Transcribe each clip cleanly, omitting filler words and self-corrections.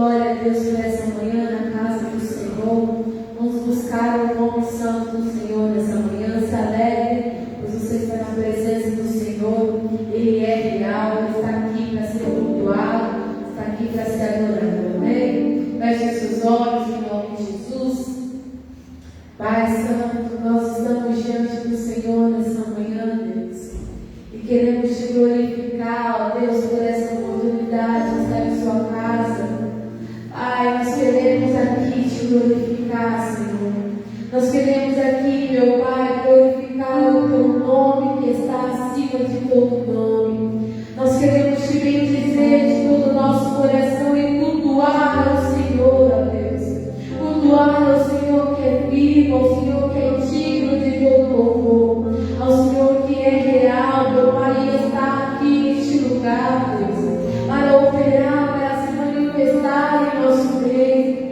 glória a Deus por essa manhã na casa do Senhor. Vamos buscar o nome santo do Senhor nessa manhã. Se alegre, pois você está na presença do Senhor. Ele é real, Ele está aqui para ser cultuado, está aqui para ser adorado. Amém? Feche seus olhos em nome de Jesus. Pai Santo, nós estamos diante do Senhor nessa manhã, Deus, e queremos te glorificar, ó Deus, por essa oportunidade de estar em sua casa. Pai, nós queremos aqui te glorificar, Senhor. Nós queremos aqui, meu Pai, glorificar o teu nome que está acima de todo nome. Nós queremos te bendizer de todo o nosso coração e cultuar ao Senhor, ó Deus. Cultuar ao Senhor que é vivo, ao Senhor que é digno de todo louvor, ao Senhor que é real, meu Pai, e está aqui neste lugar, Deus, para operar, para se manifestar em nosso meio.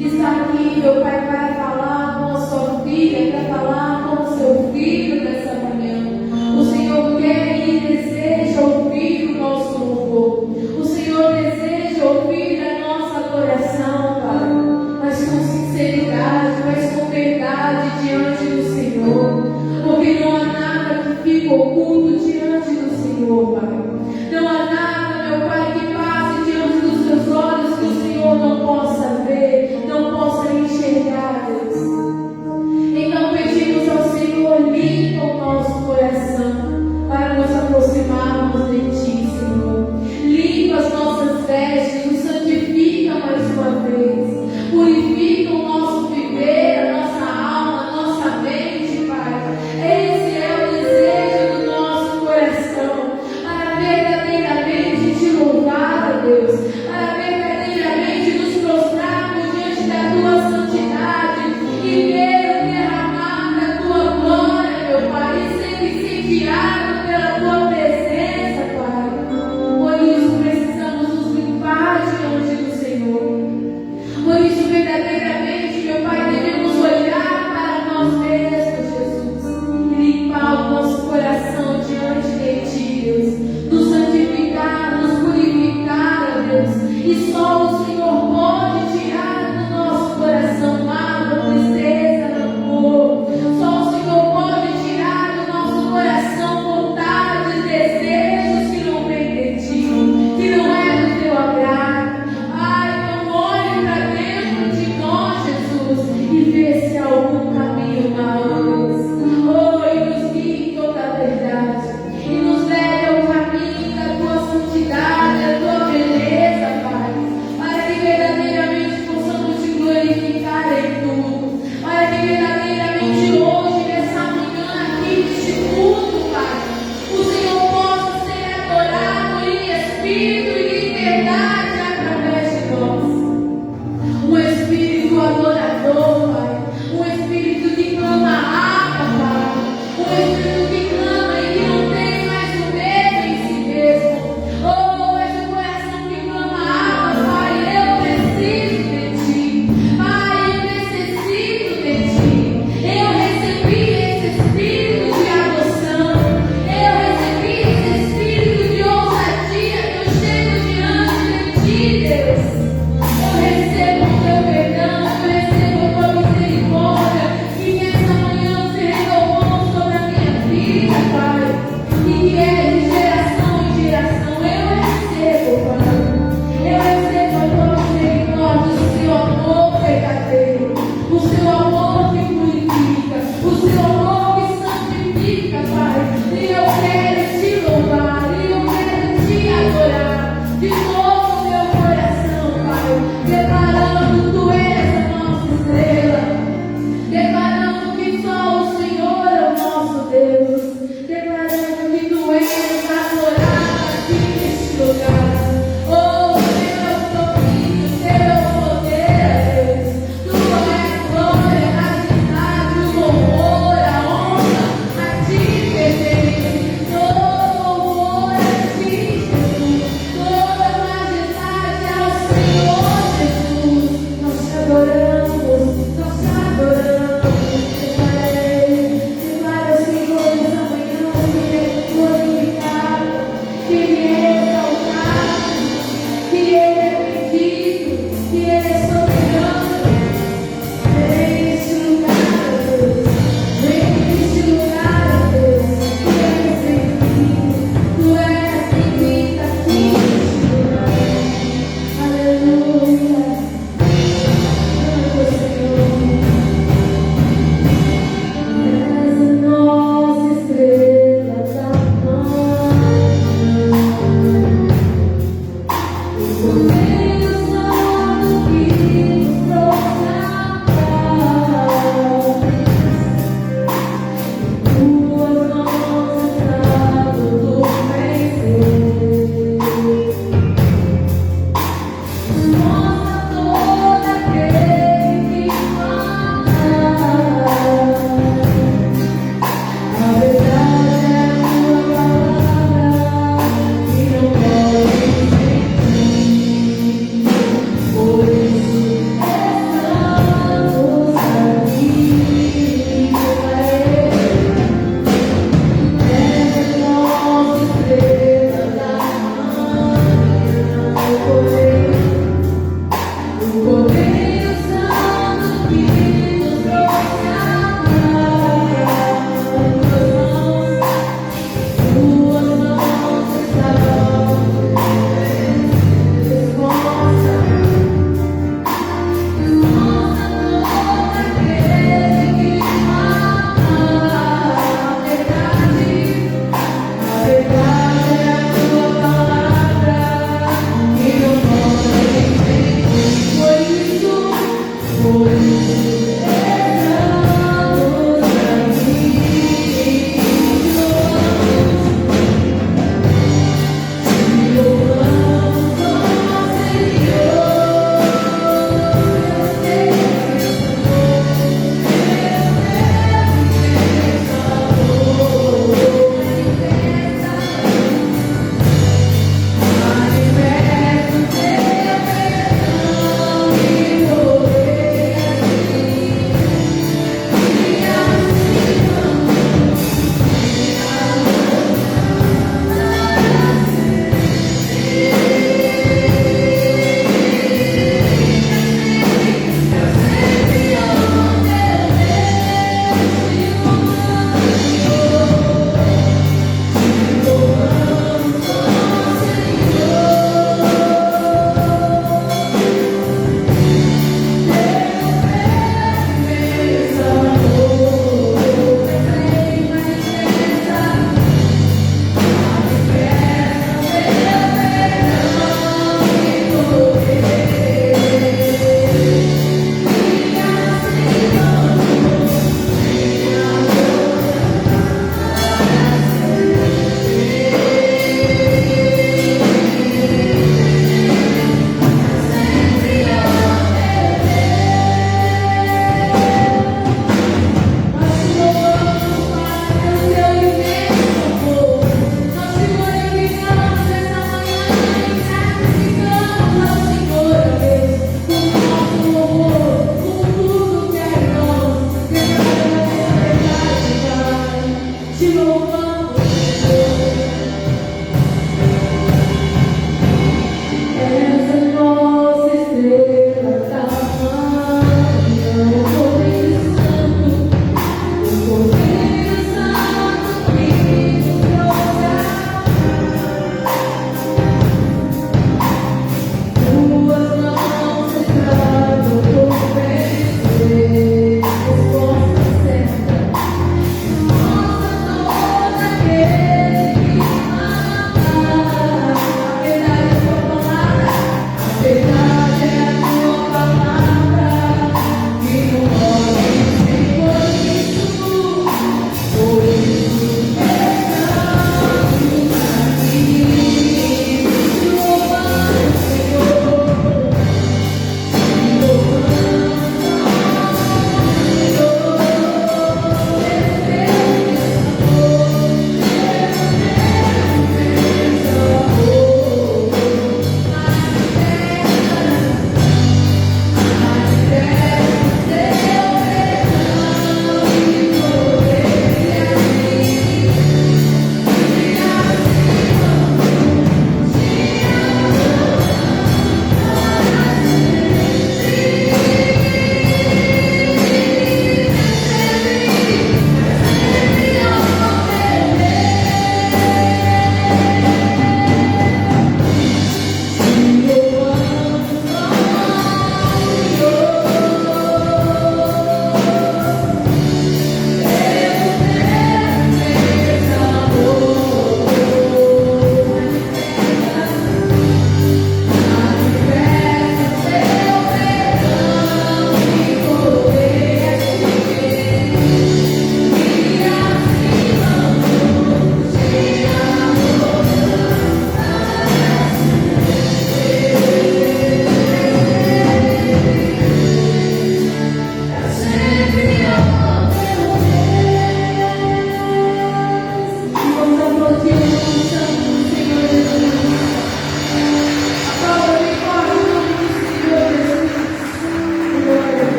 Está aqui, meu Pai, para falar com a sua filha, para falar com o seu filho nessa manhã. O Senhor quer e deseja ouvir o nosso louvor. O Senhor deseja ouvir a nossa adoração, Pai, mas com sinceridade, mas com verdade diante do Senhor. Porque não há nada que fique oculto diante do Senhor, Pai. Não há nada, meu Pai, que passe diante dos seus olhos que o Senhor não possa ver, não possa enxergar, Deus. Então pedimos ao Senhor, limpa o nosso coração para nos aproximarmos de Ti, Senhor. Limpa as nossas vestes, nos santifica mais uma vez. Purifica o nosso viver, a nossa alma, a nossa mente, Pai. Esse é o desejo do nosso coração, para verdadeiramente te louvar, Deus, para verdadeiramente nos prostrarmos diante da Tua santidade e ver o derramar da Tua glória, meu Pai, e ser incendiado pela Tua presença, Pai. Por isso precisamos nos limpar diante do Senhor. Por isso, verdadeiramente, meu Pai, devemos olhar para nós mesmos, Jesus, e limpar o nosso coração diante de Ti, Deus. Nos santificar, nos purificar, Deus. E só o Senhor pode tirar do nosso coração mágoa, tristeza, rancor. Só o Senhor pode tirar do nosso coração vontades, desejos que não vêm de Ti, que não é do Teu agrado. Pai, então olhe para dentro de nós, Jesus, e vê se há algum caminho mau, Deus. Oh, e nos guie em toda a verdade, e nos leve ao caminho da Tua santidade, da Tua beleza, Pai.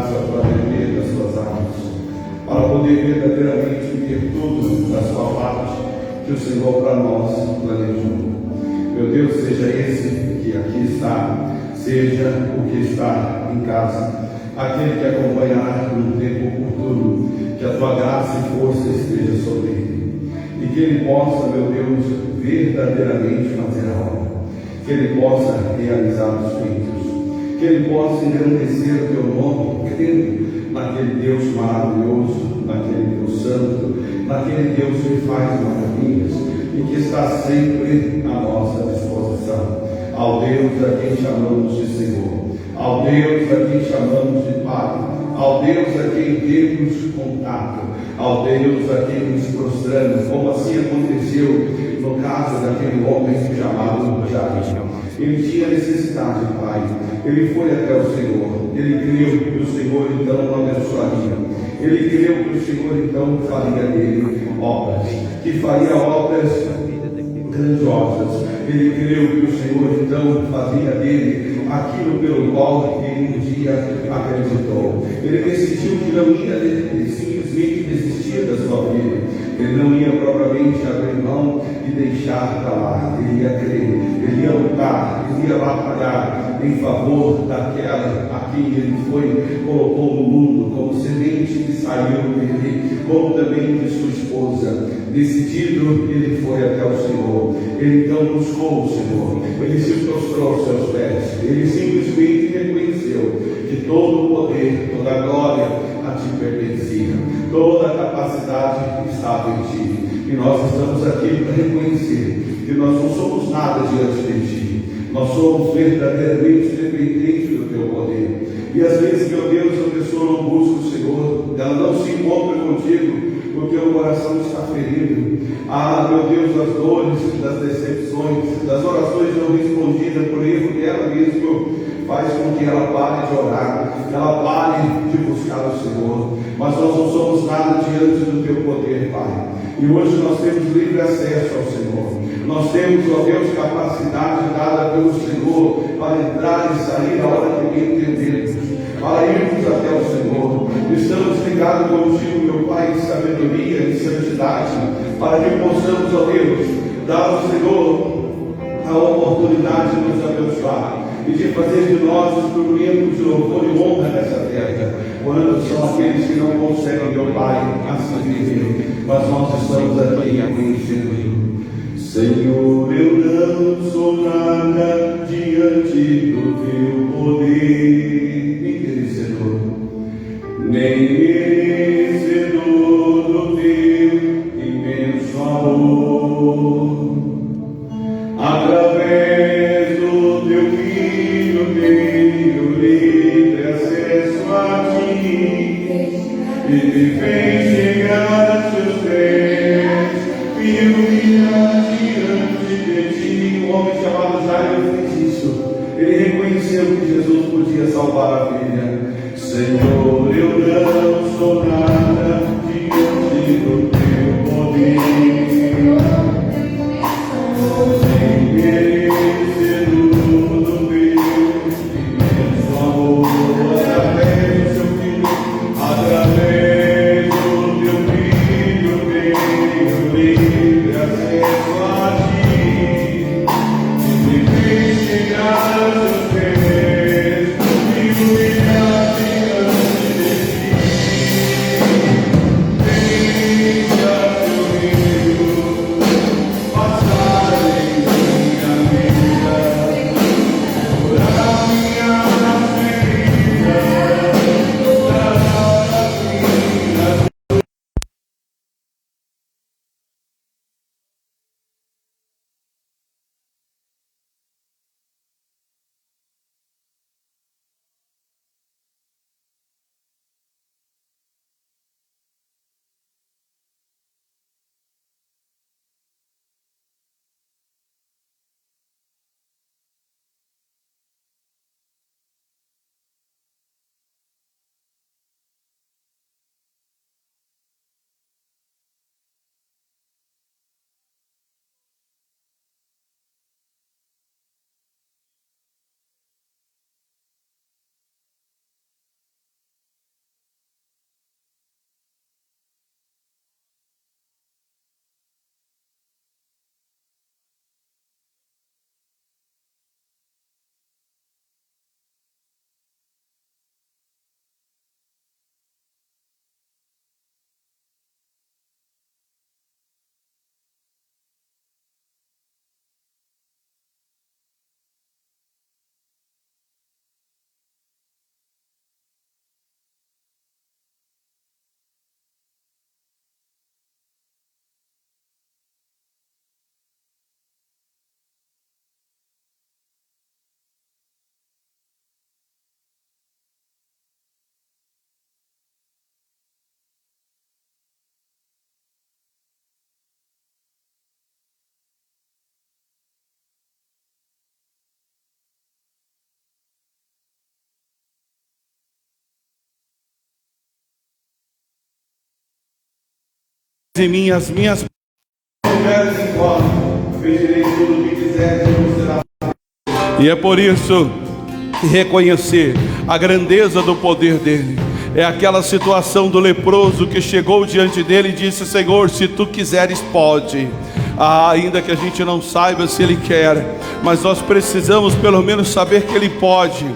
graça para viver das suas armas, para poder verdadeiramente ver tudo da sua parte que o Senhor para nós planejou. Meu Deus, seja esse que aqui está, seja o que está em casa, aquele que acompanhará no tempo oportuno, que a tua graça e força esteja sobre ele, e que ele possa, meu Deus, verdadeiramente fazer a obra, que ele possa realizar os feitos, que ele possa engrandecer o teu nome, crendo naquele Deus maravilhoso, naquele Deus santo, naquele Deus que faz maravilhas e que está sempre à nossa disposição, ao Deus a quem chamamos de Senhor, ao Deus a quem chamamos de Pai, ao Deus a quem temos contato, ao Deus a quem nos prostramos, como assim aconteceu no caso daquele homem chamado Jairo. Ele tinha necessidade, Pai, ele foi até o Senhor, ele creu que o Senhor então o abençoaria, ele creu que o Senhor então faria dele obras, que faria obras grandiosas, ele creu que o Senhor então fazia dele aquilo pelo qual ele um dia acreditou. Ele decidiu que não ia simplesmente desistir da sua vida, ele não ia propriamente abrir mão e deixar para lá, ele ia crer, ele ia lutar, ele ia batalhar em favor daquela a quem ele colocou no mundo como semente que saiu dele, como também de sua esposa. Decidido, ele foi até o Senhor, ele então buscou o Senhor, ele se prostrou aos seus pés, ele simplesmente reconheceu que todo o poder, toda a glória a ti pertencia, toda a capacidade estava em ti, e nós estamos aqui para reconhecer que nós não somos nada diante de ti, nós somos verdadeiramente dependentes do teu poder. E às vezes, meu Deus, a pessoa não busca o Senhor, ela não se encontra contigo porque o coração está ferido. Ah, meu Deus, das dores, das decepções, das orações não respondidas por erro dela mesmo, faz com que ela pare de orar, que ela pare de buscar o Senhor. Mas nós não somos nada diante do teu poder, Pai. E hoje nós temos livre acesso ao Senhor. Nós temos, ó Deus, capacidade dada pelo Senhor para entrar e sair a hora que bem entendemos, para irmos até o Senhor. Estamos ligados contigo, meu Pai, em sabedoria e santidade, para que possamos, ó Deus, dar ao Senhor a oportunidade de nos abençoar e de fazer de nós instrumentos de louvor e honra nessa terra, quando são aqueles que não conseguem, meu Pai, assim viver. Mas nós estamos aqui reconhecendo, Senhor, eu não sou nada diante do teu poder, merecedor, nem merecedor do teu imenso amor. Através do teu Filho tenho livre acesso a ti, e me fez chegar a seus pés, me humilhar diante de ti. Um homem chamado Jairo fez isso. Ele reconheceu que Jesus podia salvar a filha. Senhor, eu não sou nada diante do teu poder, sem merecer do teu imenso amor. Através do seu Filho, através do teu Filho, tenho livre acesso a ti, e me fez chegar aos teus pés, e humilhar diante de ti. em mim as minhas pedirei tudo o que quiseres e vos será. E é por isso que reconhecer a grandeza do poder dele é aquela situação do leproso que chegou diante dele e disse: Senhor, se tu quiseres, pode. Ainda que a gente não saiba se ele quer, mas nós precisamos pelo menos saber que ele pode.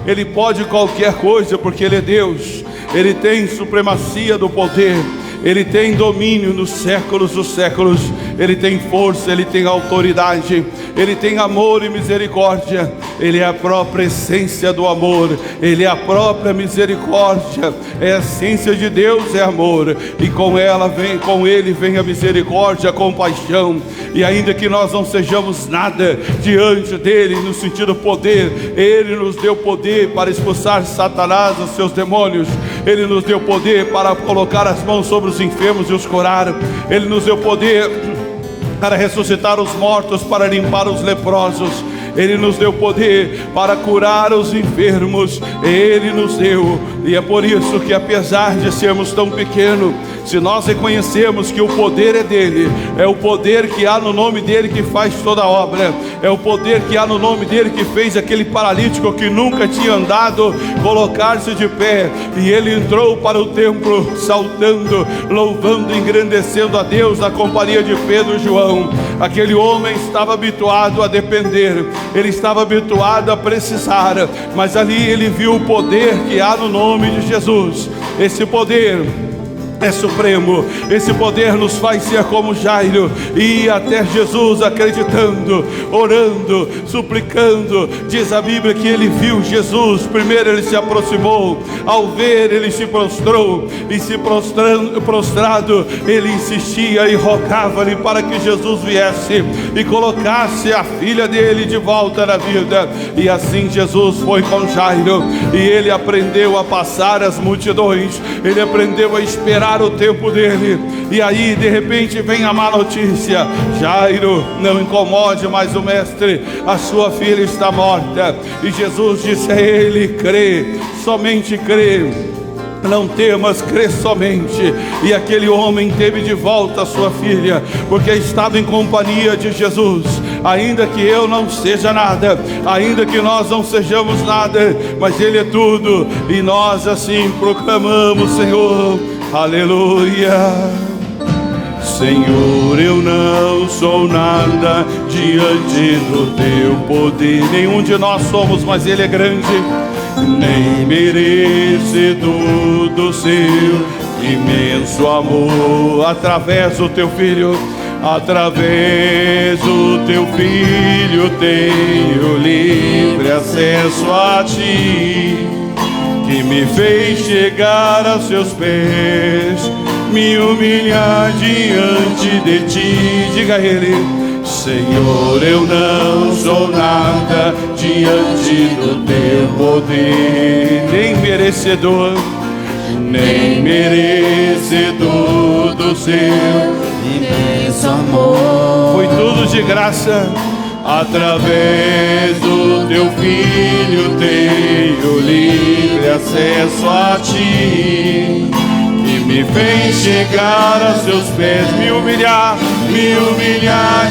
Ele pode qualquer coisa, porque ele é Deus. Ele tem supremacia do poder, ele tem domínio nos séculos dos séculos, ele tem força, ele tem autoridade, ele tem amor e misericórdia. Ele é a própria essência do amor, ele é a própria misericórdia. É a essência de Deus, é amor, e com ele vem a misericórdia, a compaixão. E ainda que nós não sejamos nada diante dele no sentido poder, ele nos deu poder para expulsar Satanás, os seus demônios. Ele nos deu poder para colocar as mãos sobre os enfermos e os curar. Ele nos deu poder para ressuscitar os mortos, para limpar os leprosos. Ele nos deu poder para curar os enfermos. Ele nos deu. E é por isso que, apesar de sermos tão pequenos, se nós reconhecemos que o poder é dele, é o poder que há no nome dele que faz toda a obra, é o poder que há no nome dele que fez aquele paralítico que nunca tinha andado colocar-se de pé, e ele entrou para o templo saltando, louvando e engrandecendo a Deus na companhia de Pedro e João. Aquele homem estava habituado a depender, ele estava habituado a precisar, mas ali ele viu o poder que há no nome de Jesus. Esse poder é supremo, esse poder nos faz ser como Jairo, ir até Jesus acreditando, orando, suplicando. Diz a Bíblia que ele viu Jesus, primeiro ele se aproximou, ao ver ele se prostrou, e se prostrado ele insistia e rogava-lhe para que Jesus viesse e colocasse a filha dele de volta na vida. E assim Jesus foi com Jairo, e ele aprendeu a passar as multidões, ele aprendeu a esperar o tempo dele. E aí de repente vem a má notícia: Jairo, não incomode mais o mestre, a sua filha está morta. E Jesus disse a ele: crê, somente crê, não temas, crê somente. E aquele homem teve de volta a sua filha, porque estava em companhia de Jesus. Ainda que eu não seja nada, ainda que nós não sejamos nada, mas ele é tudo. E nós assim proclamamos: Senhor, aleluia. Senhor, eu não sou nada diante do teu poder. Nenhum de nós somos, mas ele é grande, nem merecido do seu imenso amor. Através do teu filho, através do teu filho, tenho livre acesso a ti, que me fez chegar aos seus pés, me humilhar diante de ti. Diga a ele: Senhor, eu não sou nada diante do teu poder, nem merecedor, nem merecedor do seu imenso amor. Foi tudo de graça. Através do teu filho tenho livre acesso a ti, que me fez chegar aos seus pés, me humilhar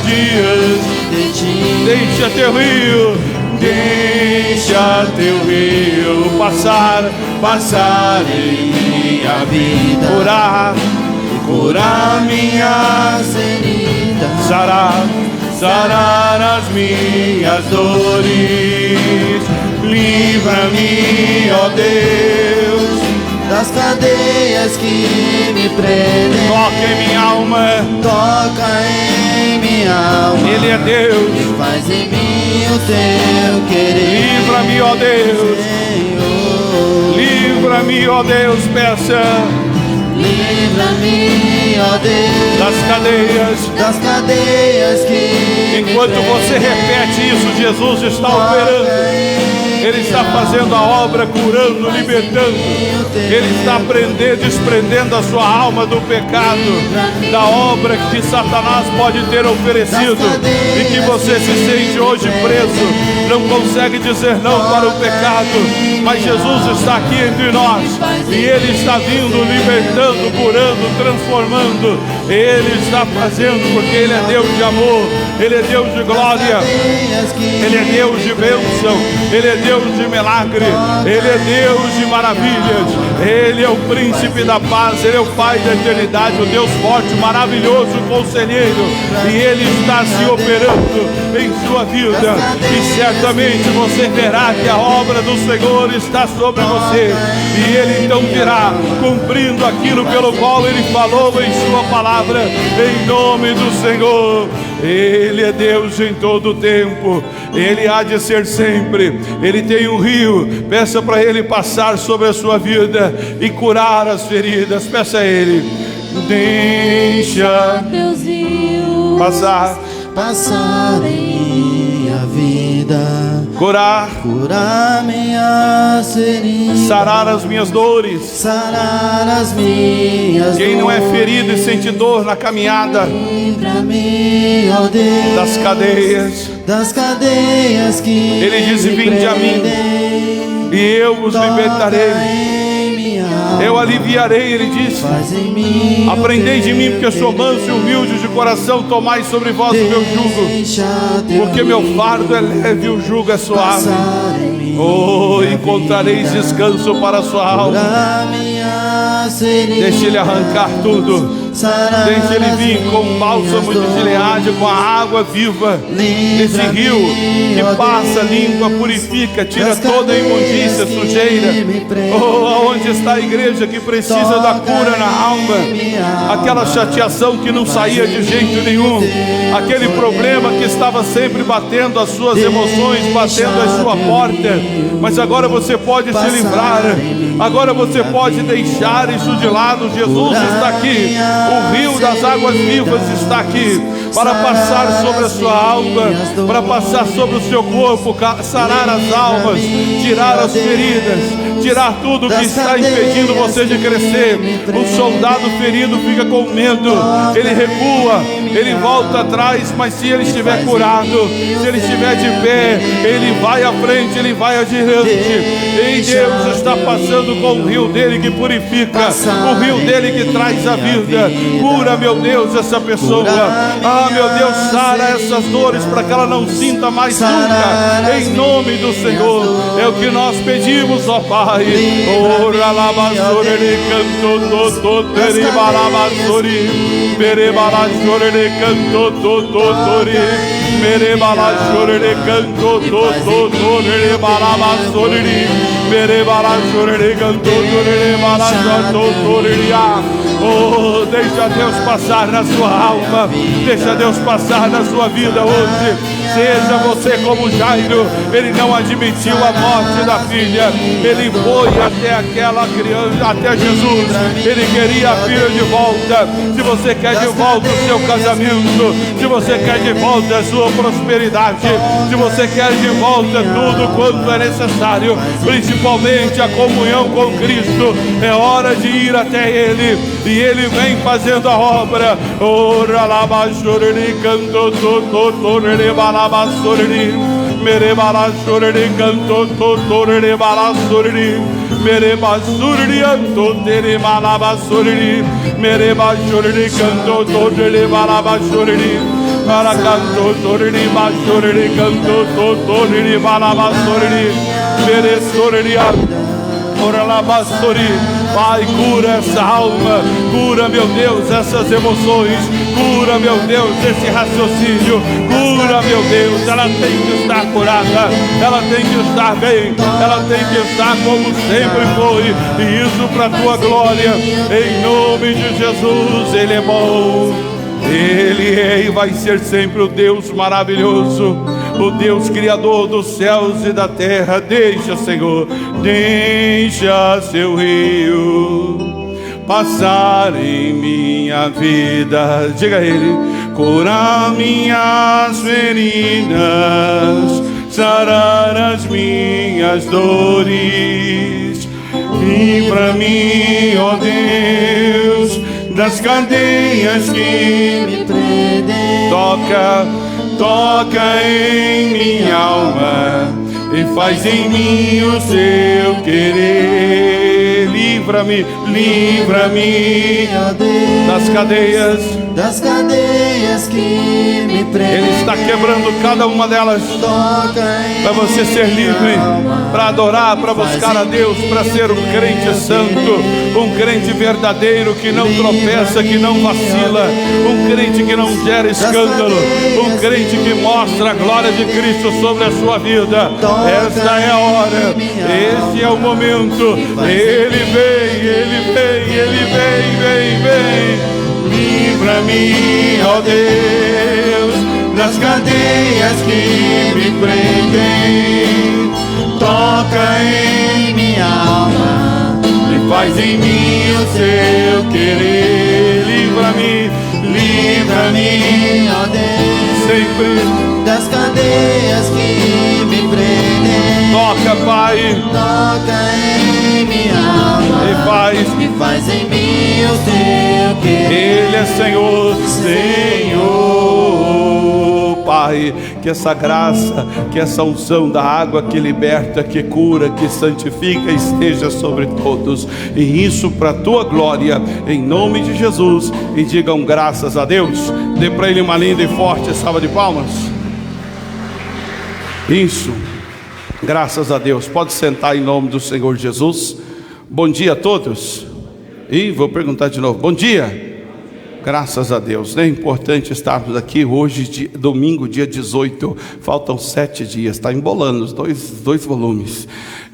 diante de ti. Deixa teu rio, deixa teu rio passar em minha vida, curar minhas feridas, sarar as minhas dores. Livra-me, ó Deus, das cadeias que me prendem. Toca em minha alma, ele é Deus, e faz em mim o teu querer. Livra-me, ó Deus, Senhor. Livra-me, ó Deus, peça. Livra-me, ó Deus, das cadeias que enquanto você repete isso, Jesus está operando. Ele está fazendo a obra, curando, libertando. Ele está desprendendo a sua alma do pecado, da obra que Satanás pode ter oferecido, e que você se sente hoje preso, não consegue dizer não para o pecado, mas Jesus está aqui entre nós, e Ele está vindo, libertando, curando, transformando. Ele está fazendo, porque Ele é Deus de amor, Ele é Deus de glória, Ele é Deus de bênção, Ele é Deus de milagre, Ele é Deus de maravilhas, Ele é o príncipe da paz, Ele é o Pai da eternidade, o Deus forte, maravilhoso, conselheiro, e Ele está se operando em sua vida, e certamente você verá que a obra do Senhor está sobre você, e Ele então virá cumprindo aquilo pelo qual Ele falou em sua palavra, em nome do Senhor. Ele é Deus em todo o tempo, Ele há de ser sempre. Ele tem um rio, peça para Ele passar sobre a sua vida e curar as feridas. Peça a Ele, deixa Teus rios passar em minha vida, curar minhas feridas, sarar as minhas dores. sarar as minhas Quem não é dores. ferido e sente dor na caminhada, Livra-me, ó Deus, das cadeias, cadeias que Ele diz: me vinde a mim, prendem. e eu vos Toca libertarei, em minha alma, eu aliviarei. Ele diz: faz em mim, ó aprendei de mim, Deus, porque sou manso e humilde de coração, tomai sobre vós o meu jugo, deixa teu porque meu rio fardo é leve e o jugo é suave. passar em mim. Oh, encontrareis descanso para a sua alma. Deixe Ele arrancar tudo, deixe Ele vir com bálsamo de Gileade, com a água viva desse rio que passa, limpa, purifica, tira toda a imundícia, sujeira. Oh, aonde está a igreja que precisa da cura na alma, aquela chateação que não saía de jeito nenhum, aquele problema que estava sempre batendo as suas emoções, batendo a sua porta, mas agora você pode se livrar, agora você pode deixar isso de lado. Jesus está aqui, o rio das águas vivas está aqui para passar sobre a sua alma, para passar sobre o seu corpo, sarar as almas, tirar as feridas, tirar tudo que está impedindo você de crescer. O soldado ferido fica com medo, ele recua, ele volta atrás, mas se ele estiver curado, se ele estiver de pé, ele vai à frente, ele vai adiante. E Deus está passando com o rio dele que purifica, o rio dele que traz a vida. Cura, meu Deus, essa pessoa. Ah, meu Deus, sara essas dores para que ela não sinta mais nunca, em nome do Senhor. É o que nós pedimos, ó Pai. Ora labassore canto totori balabassori, merebalassore canto totori, merebalassore canto totori balabassori, merebalassore canto totori balabassori. Oh, deixa Deus passar na sua alma, deixa Deus passar na sua vida hoje. Seja você como Jairo, ele não admitiu a morte da filha, ele foi até aquela criança, até Jesus, ele queria a filha de volta. Se você quer de volta o seu casamento, se você quer de volta a sua prosperidade, se você quer de volta tudo quanto é necessário, principalmente a comunhão com Cristo, é hora de ir até Ele, e Ele vem fazendo a obra. Ora lá baixoreri canto totorere balabassoreri, mere balashoreri canto totorere balashoreri, mere basurri anto tere balabassoreri, mere baixoreri canto totorere balabassoreri, para canto toreri baixoreri canto totorere balabassoreri, mere soreri. Ora lá, bassori. Pai, cura essa alma, cura, meu Deus, essas emoções, cura, meu Deus, esse raciocínio, cura, meu Deus. Ela tem que estar curada, ela tem que estar bem, ela tem que estar como sempre foi, e isso para a tua glória, em nome de Jesus. Ele é bom, Ele é e vai ser sempre o Deus maravilhoso, o Deus criador dos céus e da terra. Deixa, Senhor, deixa seu rio passar em minha vida. Diga a Ele: curar minhas feridas, sarar as minhas dores, livra-me, ó Deus, das cadeias que me prendem. Toca em minha alma, e faz em mim o seu querer. Livra-me, livra-me ó Deus, das cadeias que me prendem. Ele está quebrando cada uma delas para você ser livre, para adorar, para buscar a Deus, para ser um crente santo, um crente verdadeiro que não tropeça, que não vacila, um crente que não gera escândalo, um crente que mostra a glória de Cristo sobre a sua vida. Esta é a hora, esse é o momento. Ele vem. Livra-me, ó Deus, das cadeias que me prendem. Toca em minha alma e faz em mim o seu querer. Livra-me, livra-me, ó Deus, sempre das cadeias que me prendem. Toca, Pai, toca em minha alma e faz em mim o seu querer. Ele é Senhor, Senhor, Pai, que essa graça, que essa unção da água que liberta, que cura, que santifica esteja sobre todos, e isso para a tua glória, em nome de Jesus. E digam graças a Deus. Dê para ele uma linda e forte salva de palmas. Isso, graças a Deus. Pode sentar em nome do Senhor Jesus. Bom dia a todos. E vou perguntar de novo, bom dia. Graças a Deus, é importante estarmos aqui hoje, domingo, dia 18, faltam 7 dias, está embolando os dois volumes,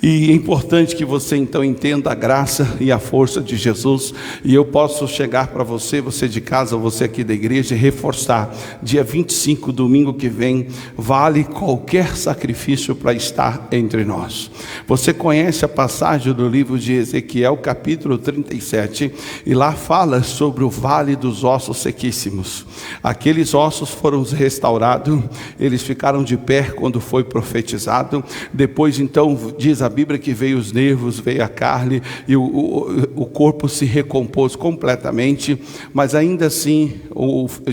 e é importante que você então entenda a graça e a força de Jesus, e eu posso chegar para você de casa, você aqui da igreja, e reforçar, dia 25, domingo que vem, vale qualquer sacrifício para estar entre nós. Você conhece a passagem do livro de Ezequiel, capítulo 37, e lá fala sobre o vale dos ossos sequíssimos. Aqueles ossos foram restaurados, eles ficaram de pé quando foi profetizado. Depois então diz a Bíblia que veio os nervos, veio a carne, e o corpo se recompôs completamente. Mas ainda assim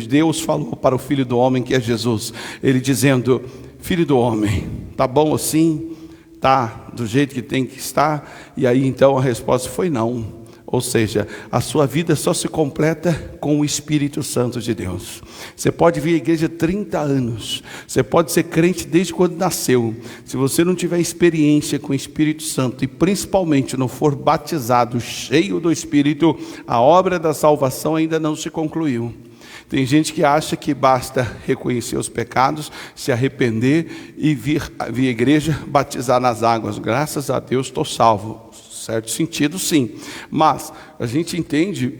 Deus falou para o Filho do Homem, que é Jesus, ele dizendo: Filho do homem, tá bom assim? Tá do jeito que tem que estar? E aí então a resposta foi não. Ou seja, a sua vida só se completa com o Espírito Santo de Deus. Você pode vir à igreja 30 anos, você pode ser crente desde quando nasceu. Se você não tiver experiência com o Espírito Santo, e principalmente não for batizado, cheio do Espírito, a obra da salvação ainda não se concluiu. Tem gente que acha que basta reconhecer os pecados, se arrepender e vir à igreja, batizar nas águas. Graças a Deus estou salvo. Certo sentido, sim, mas a gente entende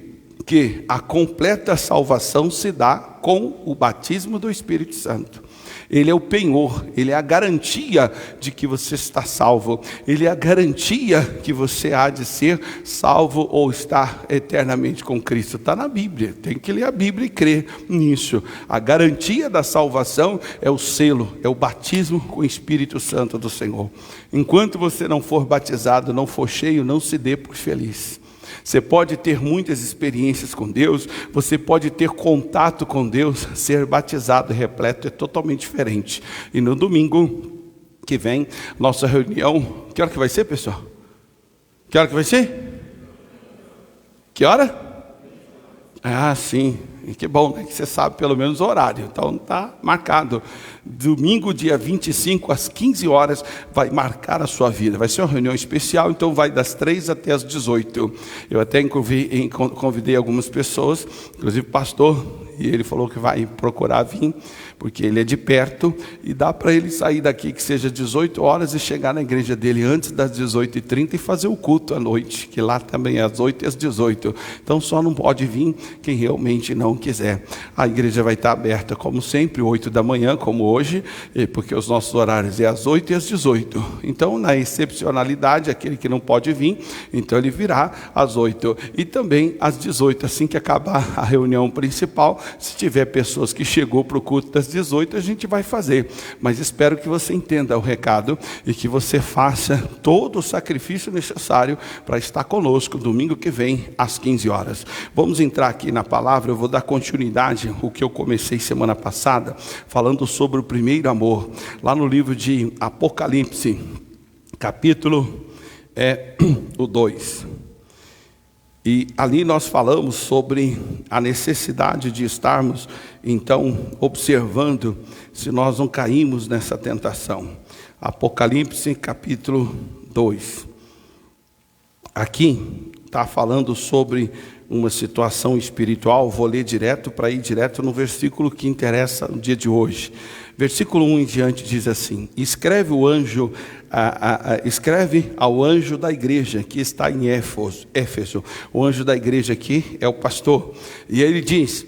que a completa salvação se dá com o batismo do Espírito Santo. Ele é o penhor, ele é a garantia de que você está salvo, ele é a garantia que você há de ser salvo ou estar eternamente com Cristo. Está na Bíblia, tem que ler a Bíblia e crer nisso. A garantia da salvação é o selo, é o batismo com o Espírito Santo do Senhor. Enquanto você não for batizado, não for cheio, não se dê por feliz. Você pode ter muitas experiências com Deus, você pode ter contato com Deus, ser batizado e repleto é totalmente diferente. E no domingo que vem, nossa reunião, que hora que vai ser, pessoal? Que hora que vai ser? Que hora? Ah, sim, que bom, né? Que você sabe pelo menos o horário, então está marcado. Domingo, dia 25, às 15 horas, vai marcar a sua vida. Vai ser uma reunião especial, então vai das 3 até as 18. Eu até convidei algumas pessoas, inclusive o pastor, e ele falou que vai procurar vir, porque ele é de perto, e dá para ele sair daqui que seja 18 horas e chegar na igreja dele antes das 18h30 e fazer o culto à noite, que lá também é às 8 e às 18. Então só não pode vir quem realmente não quiser. A igreja vai estar aberta como sempre, 8 da manhã, como hoje, porque os nossos horários é às 8 e às 18. Então, na excepcionalidade, aquele que não pode vir, então ele virá às 8 e também às 18, assim que acabar a reunião principal. Se tiver pessoas que chegou para o culto das 18, a gente vai fazer, mas espero que você entenda o recado e que você faça todo o sacrifício necessário para estar conosco domingo que vem às 15 horas. Vamos entrar aqui na palavra. Eu vou dar dar continuidade ao que eu comecei semana passada, falando sobre o primeiro amor, lá no livro de Apocalipse, capítulo o 2. E ali nós falamos sobre a necessidade de estarmos, então, observando se nós não caímos nessa tentação. Apocalipse, capítulo 2. Aqui está falando sobre uma situação espiritual. Vou ler direto para ir direto no versículo que interessa no dia de hoje. Versículo 1 em diante diz assim: escreve ao anjo da igreja que está em Éfeso. O anjo da igreja aqui é o pastor. E ele diz: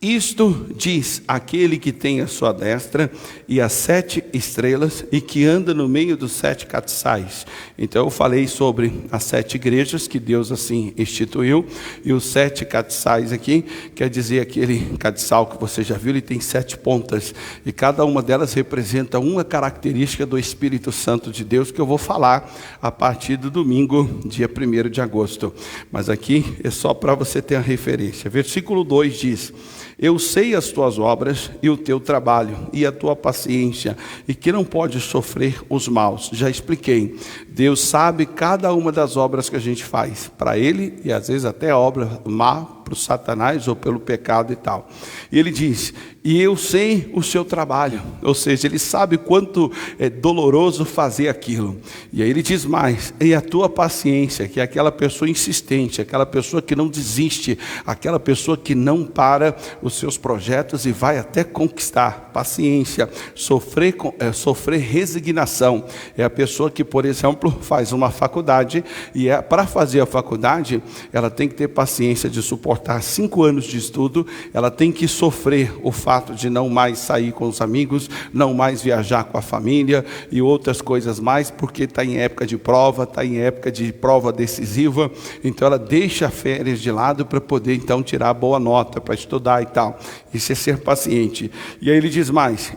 isto diz aquele que tem a sua destra e as 7 estrelas e que anda no meio dos 7 castiçais. Então eu falei sobre as 7 igrejas que Deus assim instituiu, e os 7 castiçais aqui quer dizer aquele castiçal que você já viu, ele tem 7 pontas, e cada uma delas representa uma característica do Espírito Santo de Deus, que eu vou falar a partir do domingo, dia 1º de agosto. Mas aqui é só para você ter a referência. Versículo 2 diz: eu sei as tuas obras e o teu trabalho e a tua paciência, e que não podes sofrer os maus. Já expliquei. Deus sabe cada uma das obras que a gente faz para Ele, e às vezes até a obra má para o Satanás ou pelo pecado e tal. E Ele diz: e eu sei o seu trabalho. Ou seja, Ele sabe quanto é doloroso fazer aquilo. E aí Ele diz mais: e a tua paciência, que é aquela pessoa insistente, aquela pessoa que não desiste, aquela pessoa que não para os seus projetos e vai até conquistar. Paciência, sofrer resignação. É a pessoa que, por exemplo, faz uma faculdade, e para fazer a faculdade, ela tem que ter paciência de suportar 5 anos de estudo, ela tem que sofrer o fato de não mais sair com os amigos, não mais viajar com a família e outras coisas mais, porque está em época de prova, está em época de prova decisiva. Então ela deixa férias de lado para poder então tirar boa nota, para estudar e tal. Isso é ser paciente. E aí ele diz mais: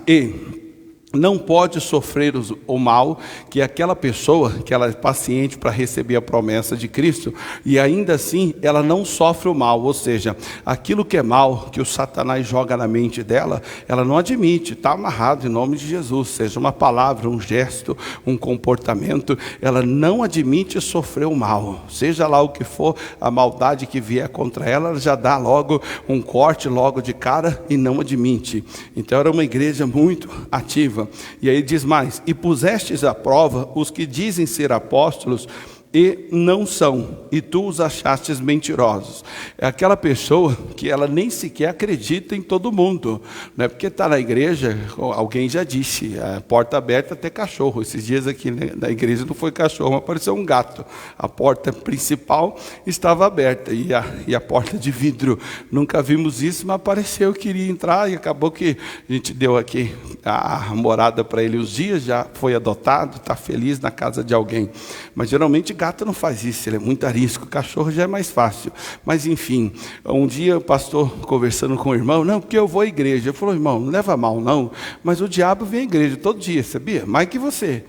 não pode sofrer o mal, que é aquela pessoa que ela é paciente para receber a promessa de Cristo, e ainda assim ela não sofre o mal. Ou seja, aquilo que é mal, que o Satanás joga na mente dela, ela não admite, está amarrado em nome de Jesus, seja uma palavra, um gesto, um comportamento, ela não admite sofrer o mal, seja lá o que for a maldade que vier contra ela, ela já dá logo um corte logo de cara e não admite. Então era uma igreja muito ativa. E aí diz mais: e pusestes à prova os que dizem ser apóstolos e não são, e tu os achastes mentirosos. É aquela pessoa que ela nem sequer acredita em todo mundo, não é porque está na igreja. Alguém já disse, a porta aberta até cachorro. Esses dias aqui na igreja não foi cachorro, apareceu um gato. A porta principal estava aberta e a porta de vidro, nunca vimos isso, mas apareceu, queria entrar, e acabou que a gente deu aqui a morada para ele uns dias, já foi adotado, está feliz na casa de alguém. Mas geralmente gato não faz isso, ele é muito arisco. Cachorro já é mais fácil. Mas enfim, um dia o pastor conversando com o irmão: não, porque eu vou à igreja. Eu falei: irmão, não leva mal não, mas o diabo vem à igreja todo dia, sabia? Mais que você.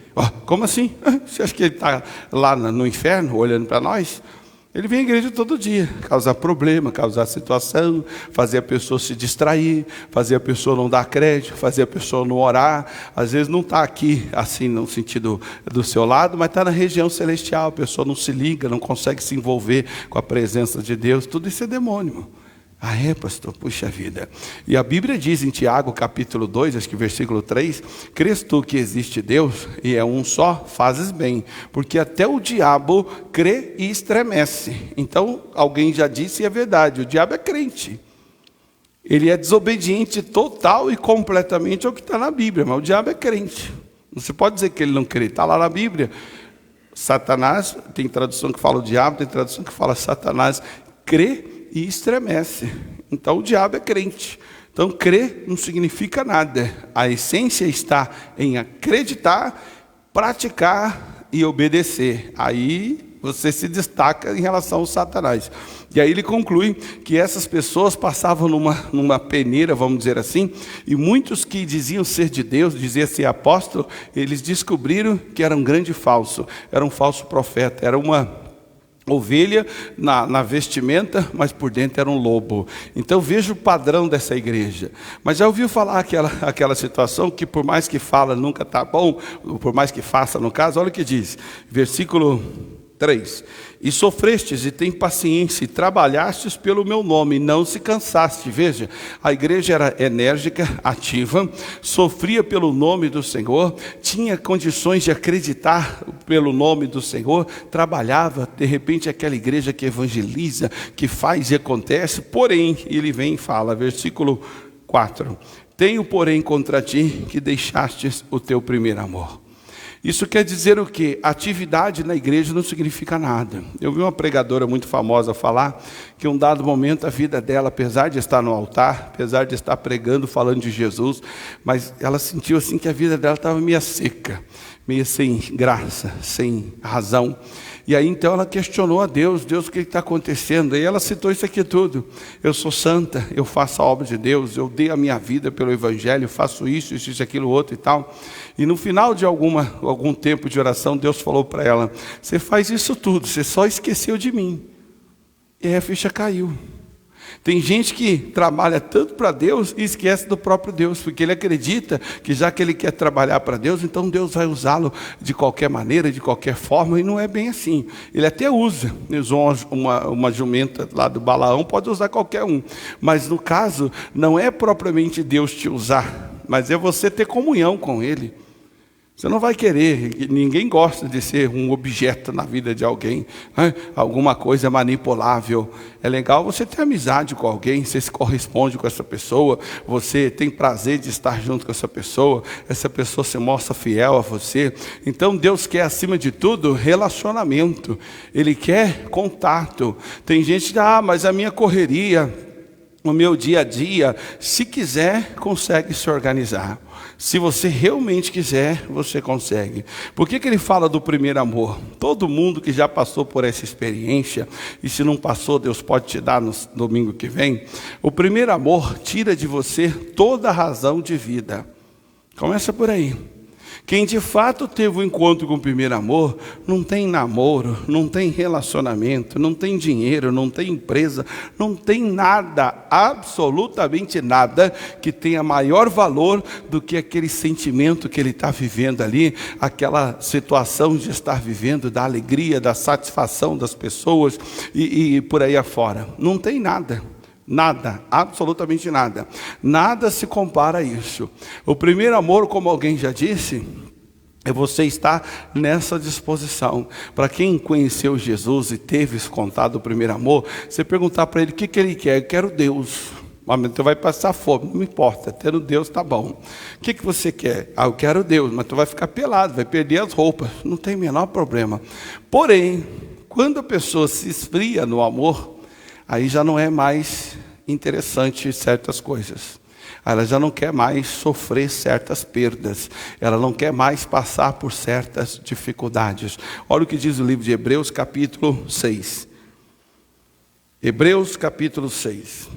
Como assim? Você acha que ele está lá no inferno olhando para nós? Ele vem à igreja todo dia, causar problema, causar situação, fazer a pessoa se distrair, fazer a pessoa não dar crédito, fazer a pessoa não orar. Às vezes não está aqui, assim, no sentido do seu lado, mas está na região celestial. A pessoa não se liga, não consegue se envolver com a presença de Deus. Tudo isso é demônio. Ah, é, pastor? Puxa vida. E a Bíblia diz em Tiago, capítulo 2, acho que versículo 3, crês tu que existe Deus, e é um só, fazes bem, porque até o diabo crê e estremece. Então, alguém já disse, e é verdade, o diabo é crente. Ele é desobediente total e completamente ao que está na Bíblia, mas o diabo é crente. Você pode dizer que ele não crê, está lá na Bíblia. Satanás, tem tradução que fala o diabo, tem tradução que fala Satanás, crê e estremece. Então o diabo é crente. Então crer não significa nada. A essência está em acreditar, praticar e obedecer. Aí você se destaca em relação ao Satanás. E aí ele conclui que essas pessoas passavam numa peneira, vamos dizer assim, e muitos que diziam ser de Deus, diziam ser apóstolo, eles descobriram que era um grande falso, era um falso profeta, era uma ovelha na vestimenta, mas por dentro era um lobo. Então veja o padrão dessa igreja. Mas já ouviu falar aquela situação que por mais que fala nunca está bom, por mais que faça no caso, olha o que diz, versículo 3: e sofrestes e tem paciência, e trabalhastes pelo meu nome, não se cansaste. Veja, a igreja era enérgica, ativa, sofria pelo nome do Senhor, tinha condições de acreditar pelo nome do Senhor, trabalhava. De repente aquela igreja que evangeliza, que faz e acontece. Porém, ele vem e fala, versículo 4: tenho porém contra ti que deixastes o teu primeiro amor. Isso quer dizer o quê? Atividade na igreja não significa nada. Eu vi uma pregadora muito famosa falar que em um dado momento a vida dela, apesar de estar no altar, apesar de estar pregando, falando de Jesus, mas ela sentiu assim que a vida dela estava meio seca, meio sem graça, sem razão. E aí então ela questionou a Deus, o que está acontecendo? E ela citou isso aqui tudo: eu sou santa, eu faço a obra de Deus, eu dei a minha vida pelo Evangelho, faço isso, aquilo, outro e tal. E no final de algum tempo de oração, Deus falou para ela: você faz isso tudo, você só esqueceu de mim. E aí a ficha caiu. Tem gente que trabalha tanto para Deus e esquece do próprio Deus, porque ele acredita que já que ele quer trabalhar para Deus, então Deus vai usá-lo de qualquer maneira, de qualquer forma, e não é bem assim. Ele até usa, usou uma jumenta lá do Balaão, pode usar qualquer um, mas no caso, não é propriamente Deus te usar, mas é você ter comunhão com ele. Você não vai querer, ninguém gosta de ser um objeto na vida de alguém, né? Alguma coisa manipulável. É legal você ter amizade com alguém, você se corresponde com essa pessoa, você tem prazer de estar junto com essa pessoa se mostra fiel a você. Então Deus quer, acima de tudo, relacionamento. Ele quer contato. Tem gente que mas a minha correria, o meu dia a dia, se quiser, consegue se organizar. Se você realmente quiser, você consegue. Por que ele fala do primeiro amor? Todo mundo que já passou por essa experiência, e se não passou, Deus pode te dar no domingo que vem. O primeiro amor tira de você toda a razão de vida. Começa por aí. Quem de fato teve um encontro com o primeiro amor, não tem namoro, não tem relacionamento, não tem dinheiro, não tem empresa, não tem nada, absolutamente nada, que tenha maior valor do que aquele sentimento que ele está vivendo ali, aquela situação de estar vivendo, da alegria, da satisfação das pessoas e por aí afora. Não tem nada. Nada, absolutamente nada. Nada se compara a isso. O primeiro amor, como alguém já disse, é você estar nessa disposição. Para quem conheceu Jesus e teve esse contato do primeiro amor, você perguntar para ele o que ele quer. Eu quero Deus. Mas tu vai passar fome, não importa, tendo Deus está bom. O que você quer? Eu quero Deus, mas tu vai ficar pelado, vai perder as roupas. Não tem o menor problema. Porém, quando a pessoa se esfria no amor, aí já não é mais interessante certas coisas. Ela já não quer mais sofrer certas perdas. Ela não quer mais passar por certas dificuldades. Olha o que diz o livro de Hebreus, capítulo 6. Hebreus, capítulo 6.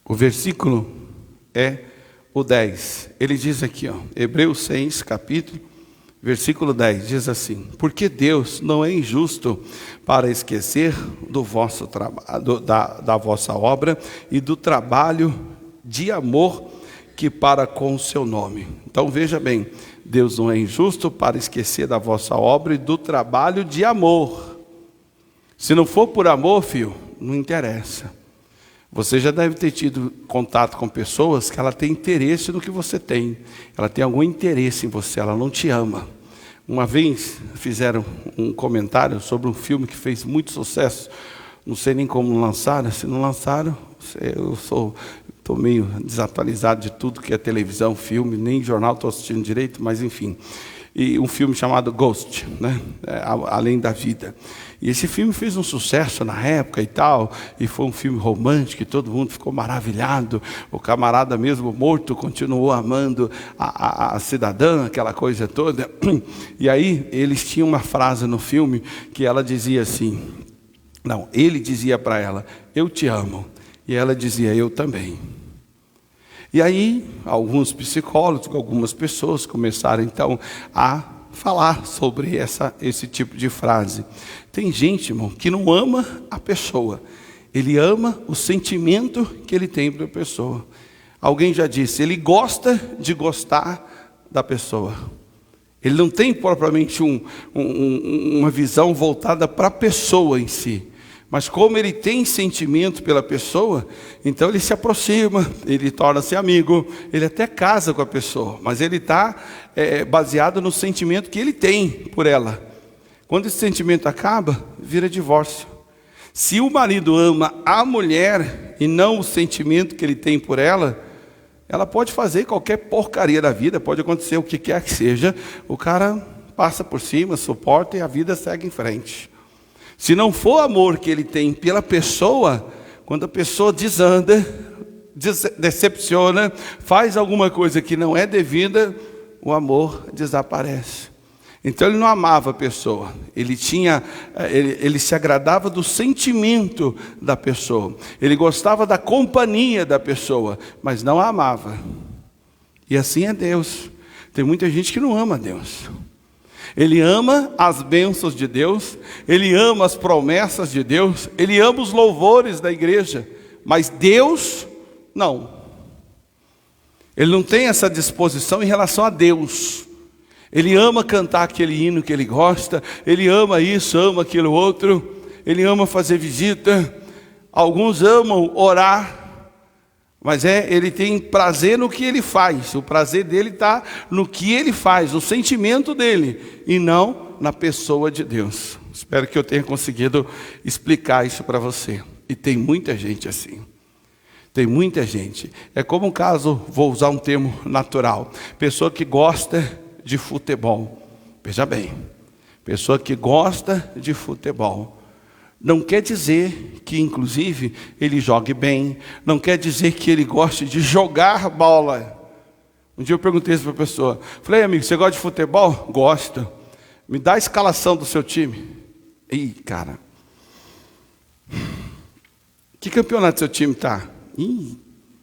O versículo é o 10, ele diz aqui, Hebreus 6, capítulo, versículo 10, diz assim: porque Deus não é injusto para esquecer do vosso da vossa obra e do trabalho de amor que para com o seu nome. Então veja bem, Deus não é injusto para esquecer da vossa obra e do trabalho de amor. Se não for por amor, filho, não interessa. Você já deve ter tido contato com pessoas que ela tem interesse no que você tem. Ela tem algum interesse em você, ela não te ama. Uma vez fizeram um comentário sobre um filme que fez muito sucesso. Não sei nem como lançaram. Se não lançaram, eu estou meio desatualizado de tudo que é televisão, filme, nem jornal estou assistindo direito, mas enfim. E um filme chamado Ghost, né? Além da Vida. E esse filme fez um sucesso na época e tal, e foi um filme romântico, e todo mundo ficou maravilhado. O camarada mesmo morto continuou amando a cidadã, aquela coisa toda. E aí eles tinham uma frase no filme que ela dizia assim, ele dizia para ela: eu te amo. E ela dizia: eu também. E aí, alguns psicólogos, algumas pessoas começaram então a falar sobre esse tipo de frase. Tem gente, irmão, que não ama a pessoa, ele ama o sentimento que ele tem para a pessoa. Alguém já disse, ele gosta de gostar da pessoa. Ele não tem propriamente uma visão voltada para a pessoa em si. Mas como ele tem sentimento pela pessoa, então ele se aproxima, ele torna-se amigo, ele até casa com a pessoa. Mas ele está baseado no sentimento que ele tem por ela. Quando esse sentimento acaba, vira divórcio. Se o marido ama a mulher e não o sentimento que ele tem por ela, ela pode fazer qualquer porcaria da vida, pode acontecer o que quer que seja, o cara passa por cima, suporta e a vida segue em frente. Se não for amor que ele tem pela pessoa, quando a pessoa desanda, decepciona, faz alguma coisa que não é devida, o amor desaparece. Então ele não amava a pessoa, ele se agradava do sentimento da pessoa, ele gostava da companhia da pessoa, mas não a amava. E assim é Deus. Tem muita gente que não ama Deus. Ele ama as bênçãos de Deus, ele ama as promessas de Deus, ele ama os louvores da igreja, mas Deus não. Ele não tem essa disposição em relação a Deus. Ele ama cantar aquele hino que ele gosta, ele ama isso, ama aquilo outro, ele ama fazer visita. Alguns amam orar, mas ele tem prazer no que ele faz. O prazer dele está no que ele faz, no sentimento dele, e não na pessoa de Deus. Espero que eu tenha conseguido explicar isso para você. E tem muita gente assim. Tem muita gente. É como um caso, vou usar um termo natural. Pessoa que gosta de futebol. Veja bem. Pessoa que gosta de futebol. Não quer dizer que, inclusive, ele jogue bem. Não quer dizer que ele goste de jogar bola. Um dia eu perguntei isso para a pessoa. Falei, amigo, você gosta de futebol? Gosto. Me dá a escalação do seu time. Ih, cara. Que campeonato seu time está? Ih,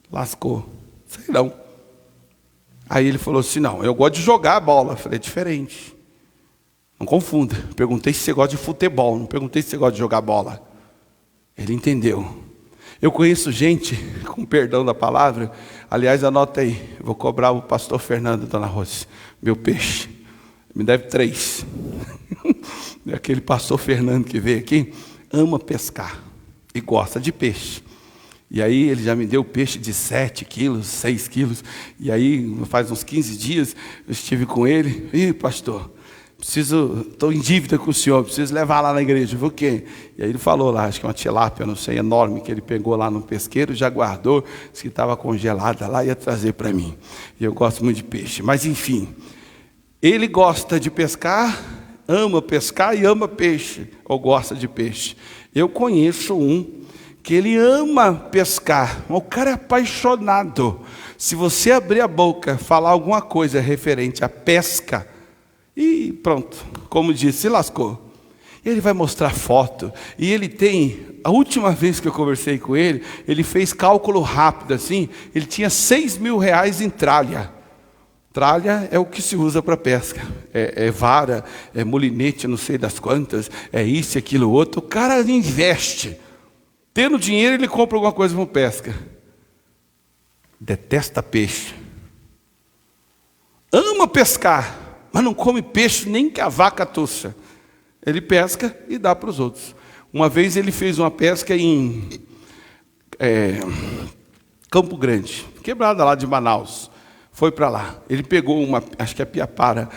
lascou. Sei não. Aí ele falou assim, não, eu gosto de jogar a bola. Eu falei, é diferente. Não confunda, perguntei se você gosta de futebol, não perguntei se você gosta de jogar bola. Ele entendeu. Eu conheço gente, com perdão da palavra, aliás, anota aí, vou cobrar o pastor Fernando, dona Rose, meu peixe, me deve 3. Aquele pastor Fernando que veio aqui, ama pescar e gosta de peixe. E aí ele já me deu peixe de 7 quilos, 6 quilos, e aí faz uns 15 dias, eu estive com ele, e pastor, estou em dívida com o senhor, preciso levar lá na igreja. Por quê? E aí ele falou lá, acho que é uma tilápia, não sei, enorme, que ele pegou lá no pesqueiro, já guardou, disse que estava congelada lá, ia trazer para mim. E eu gosto muito de peixe. Mas enfim, ele gosta de pescar, ama pescar e ama peixe, ou gosta de peixe. Eu conheço um que ele ama pescar, o cara é apaixonado. Se você abrir a boca, falar alguma coisa referente à pesca, e pronto, como disse, se lascou. Ele vai mostrar foto. E ele tem, a última vez que eu conversei com ele, ele fez cálculo rápido assim, ele tinha 6 mil reais em tralha. Tralha é o que se usa para pesca. É vara, é molinete, não sei das quantas, é isso, aquilo, outro. O cara investe. Tendo dinheiro, ele compra alguma coisa para pesca. Detesta peixe. Ama pescar. Mas não come peixe nem que a vaca tussa. Ele pesca e dá para os outros. Uma vez ele fez uma pesca em Campo Grande, quebrada lá de Manaus. Foi para lá. Ele pegou uma, acho que é piapara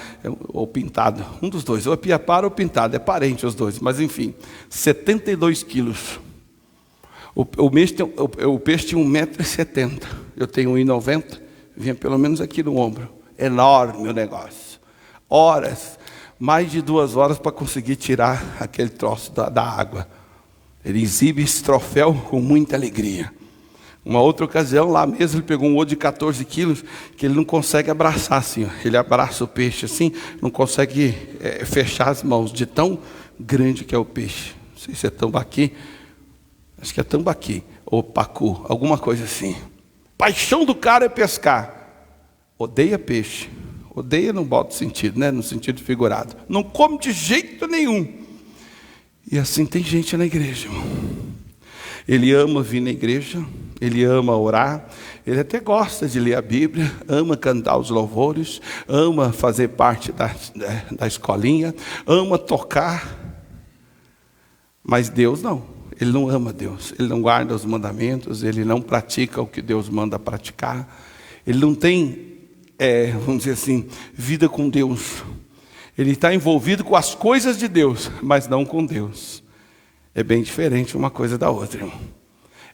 ou pintada, um dos dois, ou é piapara ou pintada, é parente os dois, mas enfim, 72 quilos. O peixe tinha 1,70 m. Eu tenho 1,90 m, vinha pelo menos aqui no ombro. Enorme o negócio. Horas, mais de 2 horas para conseguir tirar aquele troço da água. Ele exibe esse troféu com muita alegria. Uma outra ocasião, lá mesmo, ele pegou um outro de 14 quilos, que ele não consegue abraçar assim. Ó. Ele abraça o peixe assim, não consegue fechar as mãos, de tão grande que é o peixe. Não sei se é tambaqui, acho que é tambaqui, ou pacu, alguma coisa assim. paixão do cara é pescar. Odeia peixe. Odeia não bota sentido, né? No sentido figurado. Não come de jeito nenhum. E assim tem gente na igreja, irmão. Ele ama vir na igreja, ele ama orar, ele até gosta de ler a Bíblia, ama cantar os louvores, ama fazer parte da escolinha, ama tocar. Mas Deus não, ele não ama Deus, ele não guarda os mandamentos, ele não pratica o que Deus manda praticar, ele não tem, vamos dizer assim, vida com Deus. Ele está envolvido com as coisas de Deus, mas não com Deus. É bem diferente uma coisa da outra, irmão.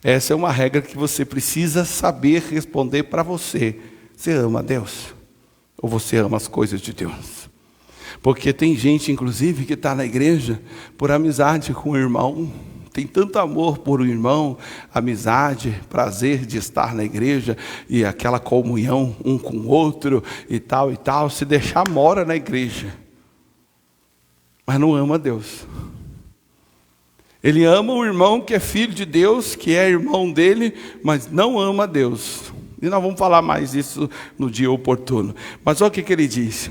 Essa é uma regra que você precisa saber responder para você. Você ama Deus? Ou você ama as coisas de Deus? Porque tem gente, inclusive, que está na igreja por amizade com o irmão. Tem tanto amor por um irmão, amizade, prazer de estar na igreja e aquela comunhão um com o outro e tal, se deixar mora na igreja. Mas não ama Deus. Ele ama o irmão que é filho de Deus, que é irmão dele, mas não ama Deus. E nós vamos falar mais isso no dia oportuno. Mas olha o que ele diz,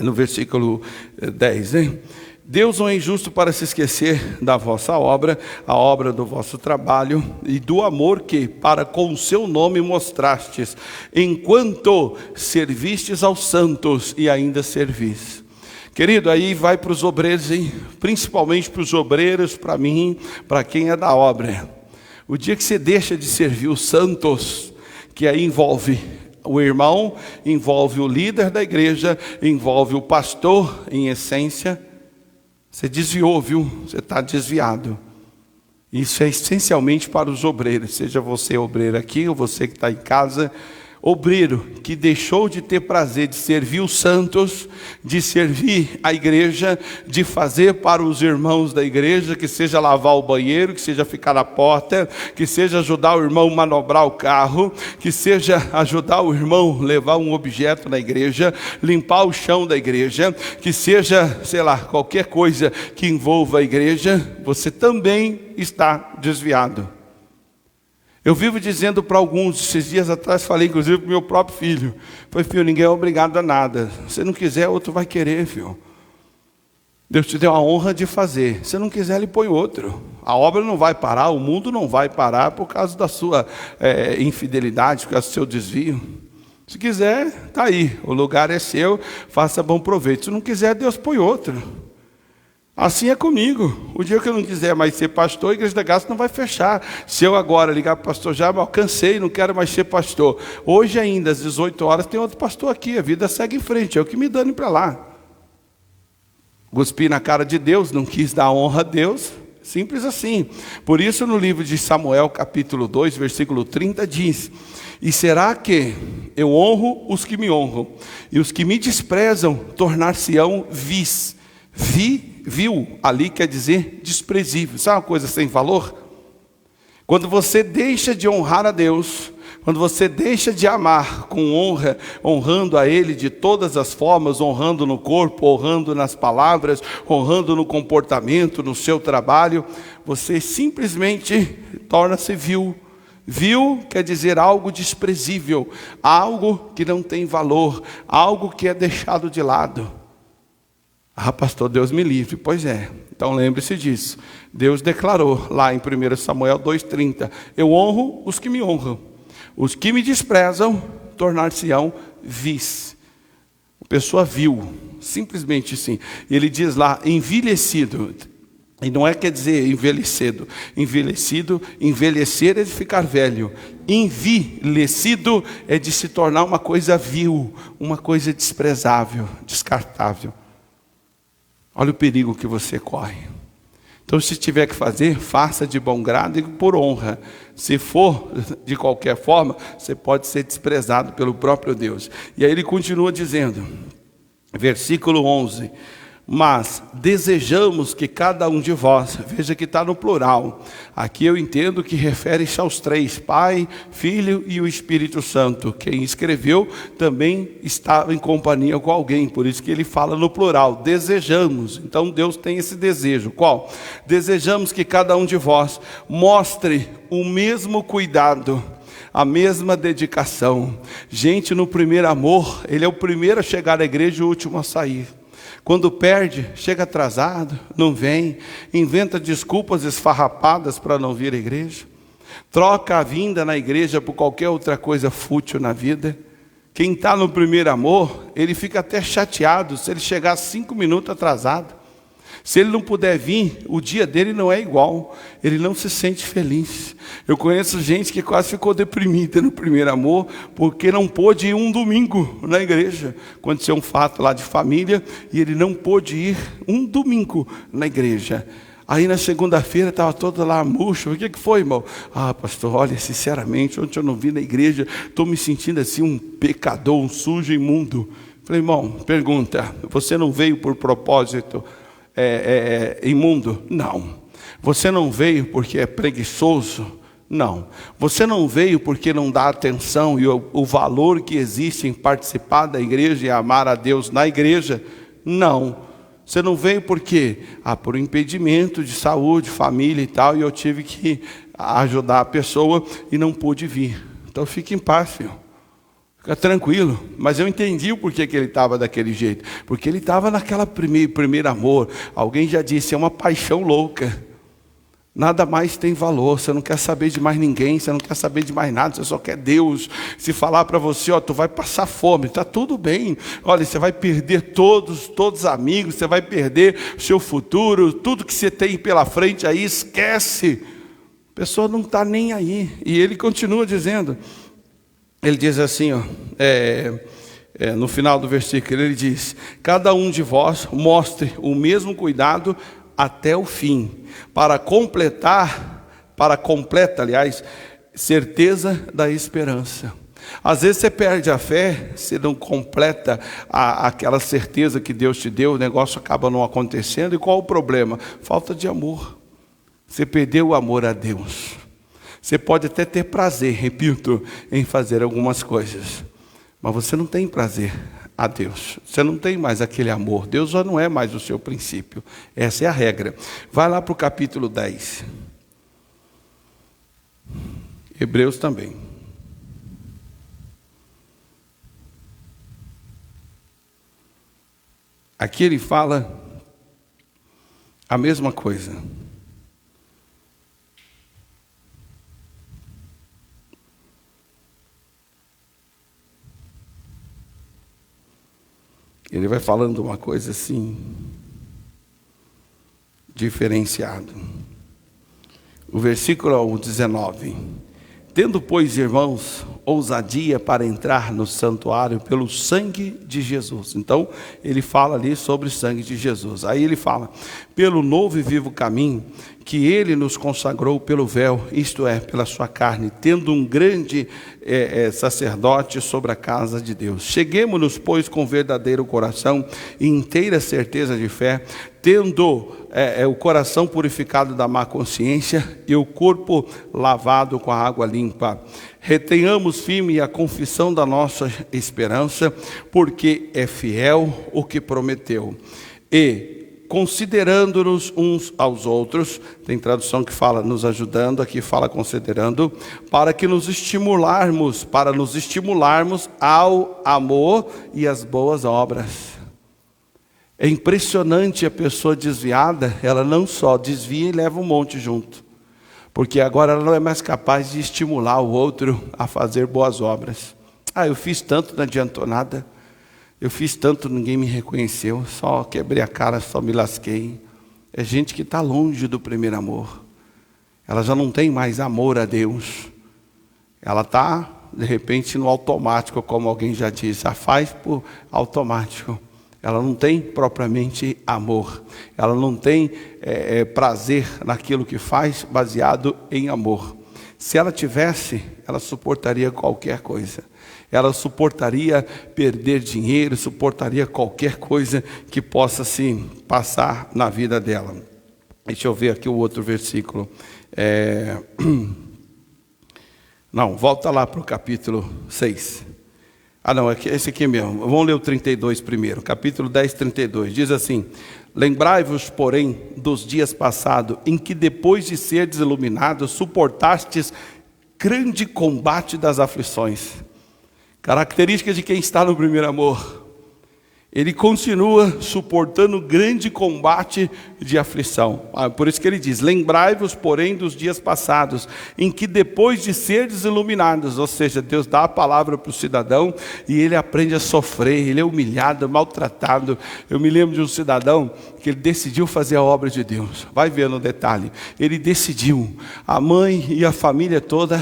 no versículo 10, hein? Deus não é injusto para se esquecer da vossa obra, a obra do vosso trabalho e do amor que para com o seu nome mostrastes, enquanto servistes aos santos e ainda servis. Querido, aí vai para os obreiros, hein? Principalmente para os obreiros, para mim, para quem é da obra. O dia que você deixa de servir os santos, que aí envolve o irmão, envolve o líder da igreja, envolve o pastor, em essência, você desviou, viu? Você está desviado. Isso é essencialmente para os obreiros, seja você obreiro aqui ou você que está em casa. Obreiro que deixou de ter prazer de servir os santos, de servir a igreja, de fazer para os irmãos da igreja, que seja lavar o banheiro, que seja ficar na porta, que seja ajudar o irmão a manobrar o carro, que seja ajudar o irmão a levar um objeto na igreja, limpar o chão da igreja, que seja, sei lá, qualquer coisa que envolva a igreja, você também está desviado. Eu vivo dizendo para alguns, esses dias atrás falei inclusive para o meu próprio filho. Falei, filho, ninguém é obrigado a nada. Se não quiser, outro vai querer, filho. Deus te deu a honra de fazer. Se não quiser, ele põe outro. A obra não vai parar, o mundo não vai parar por causa da sua infidelidade, por causa do seu desvio. Se quiser, está aí. O lugar é seu, faça bom proveito. Se não quiser, Deus põe outro. Assim é comigo. O dia que eu não quiser mais ser pastor, a igreja da graça não vai fechar. Se eu agora ligar para o pastor já, eu cansei, não quero mais ser pastor. Hoje ainda, às 18 horas, tem outro pastor aqui. A vida segue em frente, é o que me dane para lá. Cuspi na cara de Deus, não quis dar honra a Deus. Simples assim. Por isso no livro de Samuel, capítulo 2, versículo 30, diz: e será que eu honro os que me honram, e os que me desprezam tornar-se-ão vis. Vil, ali quer dizer desprezível. Sabe uma coisa sem valor? Quando você deixa de honrar a Deus, quando você deixa de amar com honra, honrando a Ele de todas as formas, honrando no corpo, honrando nas palavras, honrando no comportamento, no seu trabalho, você simplesmente torna-se vil. Vil quer dizer algo desprezível, algo que não tem valor, algo que é deixado de lado. Ah, pastor, Deus me livre. Pois é, então lembre-se disso. Deus declarou lá em 1 Samuel 2,30: eu honro os que me honram, os que me desprezam tornar-se-ão vis. Pessoa vil, simplesmente assim. Ele diz lá, envelhecido. E não é quer dizer envelhecido. Envelhecido, envelhecer é de ficar velho. Envelhecido é de se tornar uma coisa vil, uma coisa desprezável, descartável. Olha o perigo que você corre. Então, se tiver que fazer, faça de bom grado e por honra. Se for de qualquer forma, você pode ser desprezado pelo próprio Deus. E aí ele continua dizendo, versículo 11: mas desejamos que cada um de vós, veja que está no plural, aqui eu entendo que refere-se aos três, Pai, Filho e o Espírito Santo. Quem escreveu também estava em companhia com alguém, por isso que ele fala no plural, desejamos. Então Deus tem esse desejo, qual? Desejamos que cada um de vós mostre o mesmo cuidado, a mesma dedicação. Gente, no primeiro amor, ele é o primeiro a chegar à igreja e o último a sair. Quando perde, chega atrasado, não vem, inventa desculpas esfarrapadas para não vir à igreja, troca a vinda na igreja por qualquer outra coisa fútil na vida. Quem está no primeiro amor, ele fica até chateado se ele chegar 5 minutos atrasado. Se ele não puder vir, o dia dele não é igual, ele não se sente feliz. Eu conheço gente que quase ficou deprimida no primeiro amor, porque não pôde ir um domingo na igreja. Aconteceu um fato lá de família, e ele não pôde ir um domingo na igreja. Aí na segunda-feira estava todo lá murcho. O que foi, irmão? Ah, pastor, olha, sinceramente, ontem eu não vim na igreja, estou me sentindo assim um pecador, um sujo, imundo. Falei, irmão, pergunta, você não veio por propósito imundo? Não. Você não veio porque é preguiçoso? Não. Você não veio porque não dá atenção e o valor que existe em participar da igreja e amar a Deus na igreja? Não. Você não veio por quê? Por impedimento de saúde, família e tal, e eu tive que ajudar a pessoa e não pude vir. Então fique em paz, filho. Fica tranquilo, mas eu entendi o porquê que ele estava daquele jeito. Porque ele estava naquela primeiro amor. Alguém já disse, é uma paixão louca. Nada mais tem valor, você não quer saber de mais ninguém, você não quer saber de mais nada, você só quer Deus. Se falar para você, tu vai passar fome, está tudo bem. Olha, você vai perder todos os amigos, você vai perder o seu futuro, tudo que você tem pela frente aí, esquece. A pessoa não está nem aí. E ele continua dizendo... Ele diz assim, no final do versículo, ele diz, cada um de vós mostre o mesmo cuidado até o fim, para completa, certeza da esperança. Às vezes você perde a fé, você não completa aquela certeza que Deus te deu, o negócio acaba não acontecendo, e qual o problema? Falta de amor. Você perdeu o amor a Deus. Você pode até ter prazer, repito, em fazer algumas coisas, mas você não tem prazer a Deus. Você não tem mais aquele amor. Deus já não é mais o seu princípio. Essa é a regra. Vai lá para o capítulo 10. Hebreus também. Aqui ele fala a mesma coisa. Ele vai falando uma coisa assim, diferenciado. O versículo 19. Tendo, pois, irmãos, ousadia para entrar no santuário pelo sangue de Jesus. Então, ele fala ali sobre o sangue de Jesus. Aí ele fala, pelo novo e vivo caminho, que ele nos consagrou pelo véu, isto é, pela sua carne, tendo um grande sacerdote sobre a casa de Deus. Cheguemo-nos, pois, com verdadeiro coração e inteira certeza de fé, tendo o coração purificado da má consciência e o corpo lavado com a água limpa. Retenhamos firme a confissão da nossa esperança, porque é fiel o que prometeu. E considerando-nos uns aos outros, tem tradução que fala nos ajudando, aqui fala considerando, para nos estimularmos ao amor e às boas obras. É impressionante a pessoa desviada, ela não só desvia e leva um monte junto, porque agora ela não é mais capaz de estimular o outro a fazer boas obras. Eu fiz tanto, não adiantou nada. Eu fiz tanto, ninguém me reconheceu, só quebrei a cara, só me lasquei. É gente que está longe do primeiro amor. Ela já não tem mais amor a Deus. Ela está, de repente, no automático, como alguém já disse. Ela faz por automático. Ela não tem propriamente amor. Ela não tem prazer naquilo que faz baseado em amor. Se ela tivesse, ela suportaria qualquer coisa. Ela suportaria perder dinheiro, suportaria qualquer coisa que possa se passar na vida dela. Deixa eu ver aqui o outro versículo. Não, volta lá para o capítulo 6. Não, esse aqui mesmo. Vamos ler o 32 primeiro. Capítulo 10, 32. Diz assim: lembrai-vos, porém, dos dias passados, em que depois de serdes iluminados, suportastes grande combate das aflições. Característica de quem está no primeiro amor. Ele continua suportando grande combate de aflição. Por isso que ele diz: lembrai-vos, porém, dos dias passados, em que depois de serdes iluminados, ou seja, Deus dá a palavra para o cidadão e ele aprende a sofrer, ele é humilhado, maltratado. Eu me lembro de um cidadão que ele decidiu fazer a obra de Deus. Vai ver no detalhe. Ele decidiu. A mãe e a família toda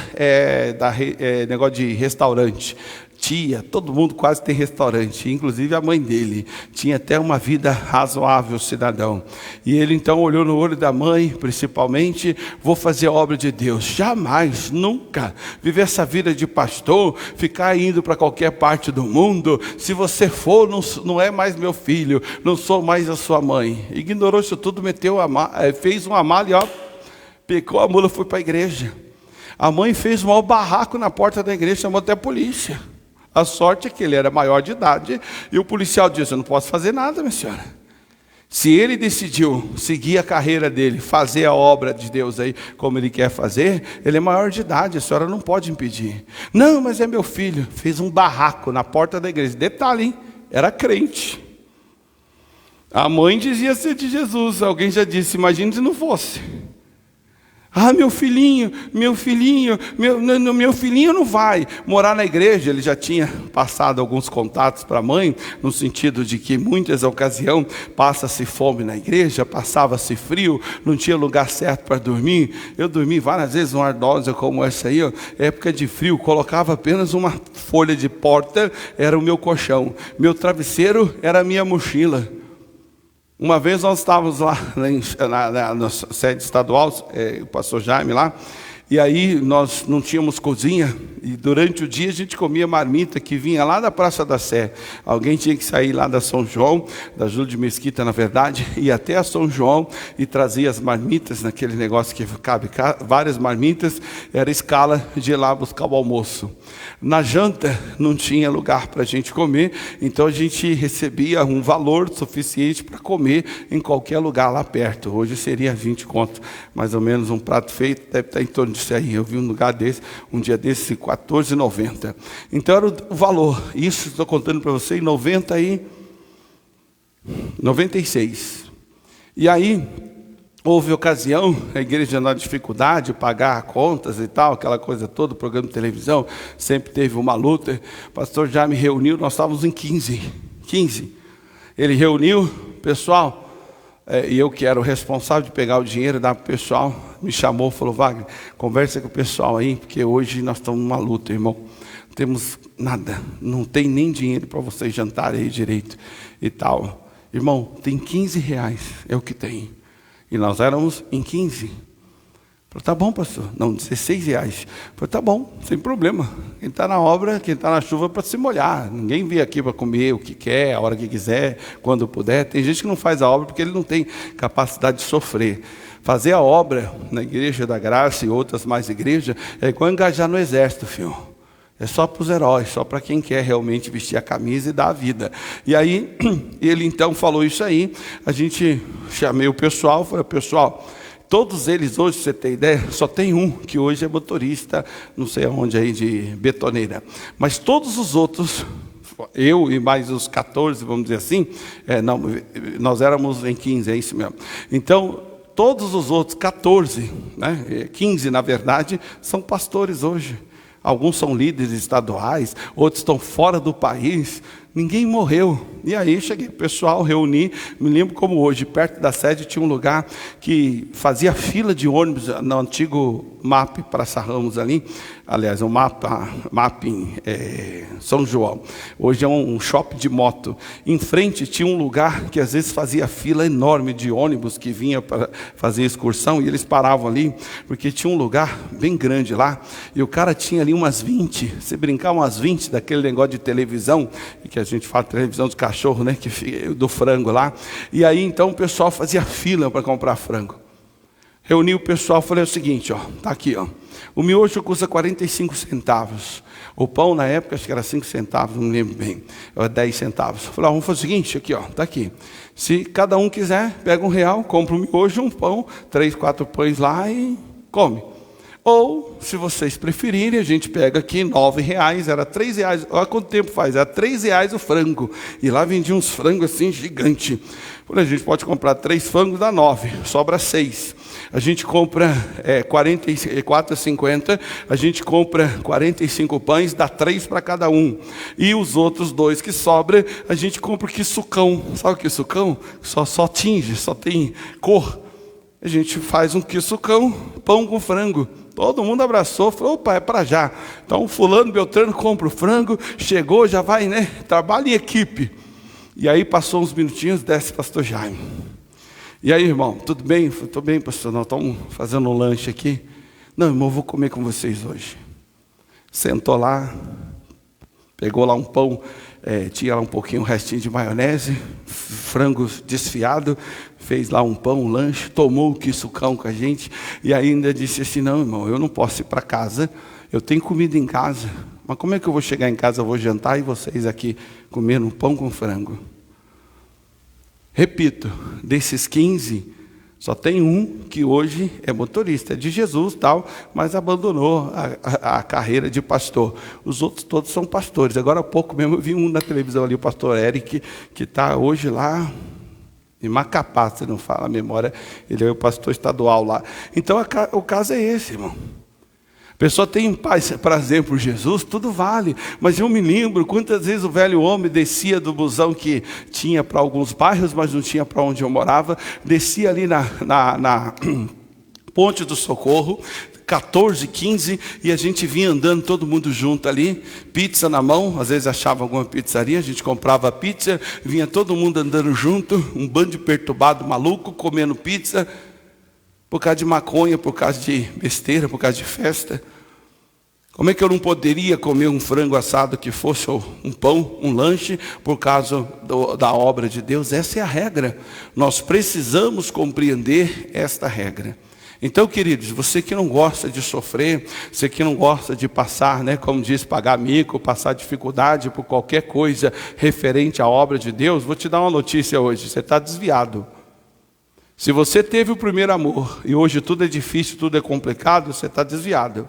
negócio de restaurante. Tia, todo mundo quase tem restaurante, inclusive a mãe dele. Tinha até uma vida razoável, cidadão. E ele então olhou no olho da mãe, principalmente: vou fazer a obra de Deus. Jamais, nunca, viver essa vida de pastor, ficar indo para qualquer parte do mundo. Se você for, não é mais meu filho, não sou mais a sua mãe. Ignorou isso tudo, fez uma mala e pegou a mula e foi para a igreja. A mãe fez um maior barraco na porta da igreja, chamou até a polícia. A sorte é que ele era maior de idade e o policial disse: eu não posso fazer nada, minha senhora. Se ele decidiu seguir a carreira dele, fazer a obra de Deus aí como ele quer fazer, ele é maior de idade, a senhora não pode impedir. Não, mas é meu filho. Fez um barraco na porta da igreja. Detalhe, hein? Era crente. A mãe dizia ser de Jesus. Alguém já disse: imagine se não fosse. Meu filhinho não vai morar na igreja. Ele já tinha passado alguns contatos para a mãe, no sentido de que muitas ocasiões passa-se fome na igreja, passava-se frio, não tinha lugar certo para dormir. Eu dormi várias vezes numa ardósia como essa aí, época de frio, colocava apenas uma folha de porta, era o meu colchão, meu travesseiro era a minha mochila. Uma vez nós estávamos lá na sede estadual, o pastor Jaime lá, e aí nós não tínhamos cozinha, e durante o dia a gente comia marmita que vinha lá da Praça da Sé. Alguém tinha que sair lá da São João, da Júlio de Mesquita na verdade, ir até a São João e trazia as marmitas, naquele negócio que cabe várias marmitas, era escala de ir lá buscar o almoço. Na janta não tinha lugar para a gente comer, então a gente recebia um valor suficiente para comer em qualquer lugar lá perto. Hoje seria 20 conto, mais ou menos, um prato feito, deve estar em torno disso aí. Eu vi um lugar desse, um dia desse, R$14,90. Então era o valor. Isso estou contando para você em 96. E aí houve ocasião, a igreja na dificuldade, pagar contas e tal, aquela coisa toda, programa de televisão, sempre teve uma luta. O pastor já me reuniu, nós estávamos em 15. Ele reuniu o pessoal, e eu que era o responsável de pegar o dinheiro e dar para o pessoal, me chamou, falou: Wagner, conversa com o pessoal aí, porque hoje nós estamos numa luta, irmão. Não temos nada, não tem nem dinheiro para vocês jantarem aí direito e tal. Irmão, tem R$15, é o que tem. E nós éramos em 15. Falei: tá bom, pastor. Não, R$16. Falei: tá bom, sem problema. Quem está na obra, quem está na chuva para se molhar. Ninguém vem aqui para comer o que quer, a hora que quiser, quando puder. Tem gente que não faz a obra porque ele não tem capacidade de sofrer. Fazer a obra na Igreja da Graça e outras mais igrejas é igual engajar no exército, filho. É só para os heróis, só para quem quer realmente vestir a camisa e dar a vida. E aí, ele então falou isso aí. A gente chamei o pessoal, falei: pessoal, todos eles hoje, você tem ideia, só tem um que hoje é motorista, não sei aonde aí, de betoneira. Mas todos os outros, eu e mais os 14, vamos dizer assim, nós éramos em 15, é isso mesmo. Então, todos os outros 14, 15 na verdade, são pastores hoje. Alguns são líderes estaduais, outros estão fora do país. Ninguém morreu. E aí cheguei, pessoal, reuni, me lembro como hoje, perto da sede tinha um lugar que fazia fila de ônibus, no antigo MAP Praça Ramos ali, aliás, o MAP em São João. Hoje é um shopping de moto. Em frente tinha um lugar que às vezes fazia fila enorme de ônibus que vinha para fazer excursão, e eles paravam ali, porque tinha um lugar bem grande lá, e o cara tinha ali umas 20, se brincar umas 20 daquele negócio de televisão, que a gente fala televisão de cachorro, né, do frango lá, e aí então o pessoal fazia fila para comprar frango. Reuni o pessoal, falei o seguinte, ó, tá aqui, ó, o miojo custa 45 centavos, o pão na época acho que era 5 centavos, não me lembro bem, 10 centavos. Falei, ó, vamos fazer o seguinte, aqui, ó, tá aqui. Se cada um quiser, pega R$1, compra um miojo, um pão, 3, 4 pães lá e come. Ou, se vocês preferirem, a gente pega aqui R$9, era R$3, olha quanto tempo faz, era R$3 o frango, e lá vendia uns frangos assim, gigante. A gente pode comprar 3 frangos, dá 9, sobra 6. A gente compra 44,50, a gente compra 45 pães, dá 3 para cada um. E os outros 2 que sobram, a gente compra o quissucão. Sabe o quissucão? Só tinge, só tem cor. A gente faz um quissucão, pão com frango. Todo mundo abraçou, falou, opa, é para já. Então fulano, beltrano, compra o frango, chegou, já vai, né? Trabalha em equipe. E aí passou uns minutinhos, desce pastor Jaime. E aí, irmão, tudo bem? Estou bem, pastor, nós estamos fazendo um lanche aqui. Não, irmão, eu vou comer com vocês hoje. Sentou lá, pegou lá um pão, tinha lá um pouquinho, um restinho de maionese, frango desfiado, fez lá um pão, um lanche, tomou o quissucão com a gente, e ainda disse assim, não, irmão, eu não posso ir para casa, eu tenho comida em casa, mas como é que eu vou chegar em casa, eu vou jantar e vocês aqui comendo um pão com frango? Repito, desses 15, só tem um que hoje é motorista, é de Jesus tal, mas abandonou a carreira de pastor. Os outros todos são pastores. Agora há pouco mesmo eu vi um na televisão ali, o pastor Eric, que está hoje lá em Macapá, se não fala a memória, ele é o pastor estadual lá. Então o caso é esse, irmão. A pessoa tem prazer por Jesus, tudo vale. Mas eu me lembro quantas vezes o velho homem descia do busão que tinha para alguns bairros, mas não tinha para onde eu morava, descia ali na Ponte do Socorro, 14, 15, e a gente vinha andando todo mundo junto ali, pizza na mão, às vezes achava alguma pizzaria, a gente comprava pizza, vinha todo mundo andando junto, um bando de perturbado maluco, comendo pizza, por causa de maconha, por causa de besteira, por causa de festa. Como é que eu não poderia comer um frango assado que fosse um pão, um lanche, por causa da obra de Deus? Essa é a regra. Nós precisamos compreender esta regra. Então, queridos, você que não gosta de sofrer, você que não gosta de passar, né, como diz, pagar mico, passar dificuldade por qualquer coisa referente à obra de Deus, vou te dar uma notícia hoje, você está desviado. Se você teve o primeiro amor e hoje tudo é difícil, tudo é complicado, você está desviado.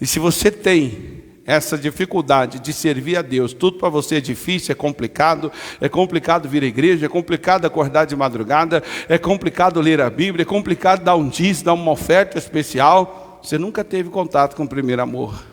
E se você tem essa dificuldade de servir a Deus, tudo para você é difícil, é complicado vir à igreja, é complicado acordar de madrugada, é complicado ler a Bíblia, é complicado dar um dízimo, dar uma oferta especial, você nunca teve contato com o primeiro amor.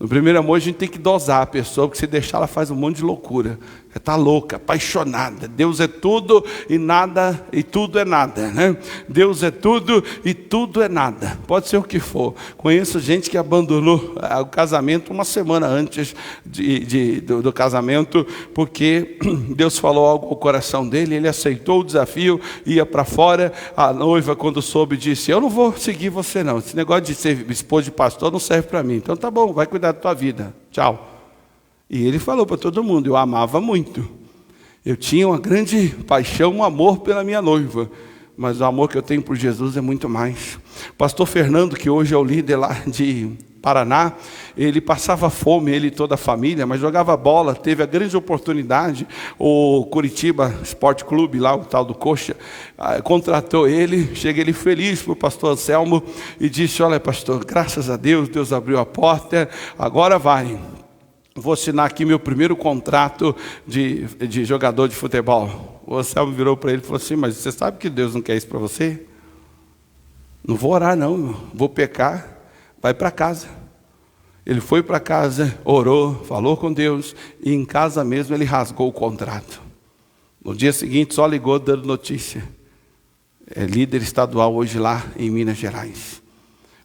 No primeiro amor a gente tem que dosar a pessoa, porque se deixar ela faz um monte de loucura. Ela está louca, apaixonada. Deus é tudo e nada, e tudo é nada, né? Deus é tudo e tudo é nada. Pode ser o que for. Conheço gente que abandonou o casamento uma semana antes do casamento, porque Deus falou algo ao coração dele, ele aceitou o desafio, ia para fora. A noiva, quando soube, disse, eu não vou seguir você não. Esse negócio de ser esposa de pastor não serve para mim. Então tá bom, vai cuidar da tua vida. Tchau. E ele falou para todo mundo, eu amava muito. Eu tinha uma grande paixão, um amor pela minha noiva. Mas o amor que eu tenho por Jesus é muito mais. Pastor Fernando, que hoje é o líder lá de Paraná, ele passava fome, ele e toda a família, mas jogava bola, teve a grande oportunidade, o Curitiba Esporte Clube, lá o tal do Coxa, contratou ele, chega ele feliz para o pastor Anselmo e disse, olha pastor, graças a Deus, Deus abriu a porta, agora vai. Vou assinar aqui meu primeiro contrato de jogador de futebol. O Anselmo virou para ele e falou assim, mas você sabe que Deus não quer isso para você? Não vou orar não, vou pecar, vai para casa. Ele foi para casa, orou, falou com Deus, e em casa mesmo ele rasgou o contrato. No dia seguinte só ligou dando notícia. É líder estadual hoje lá em Minas Gerais.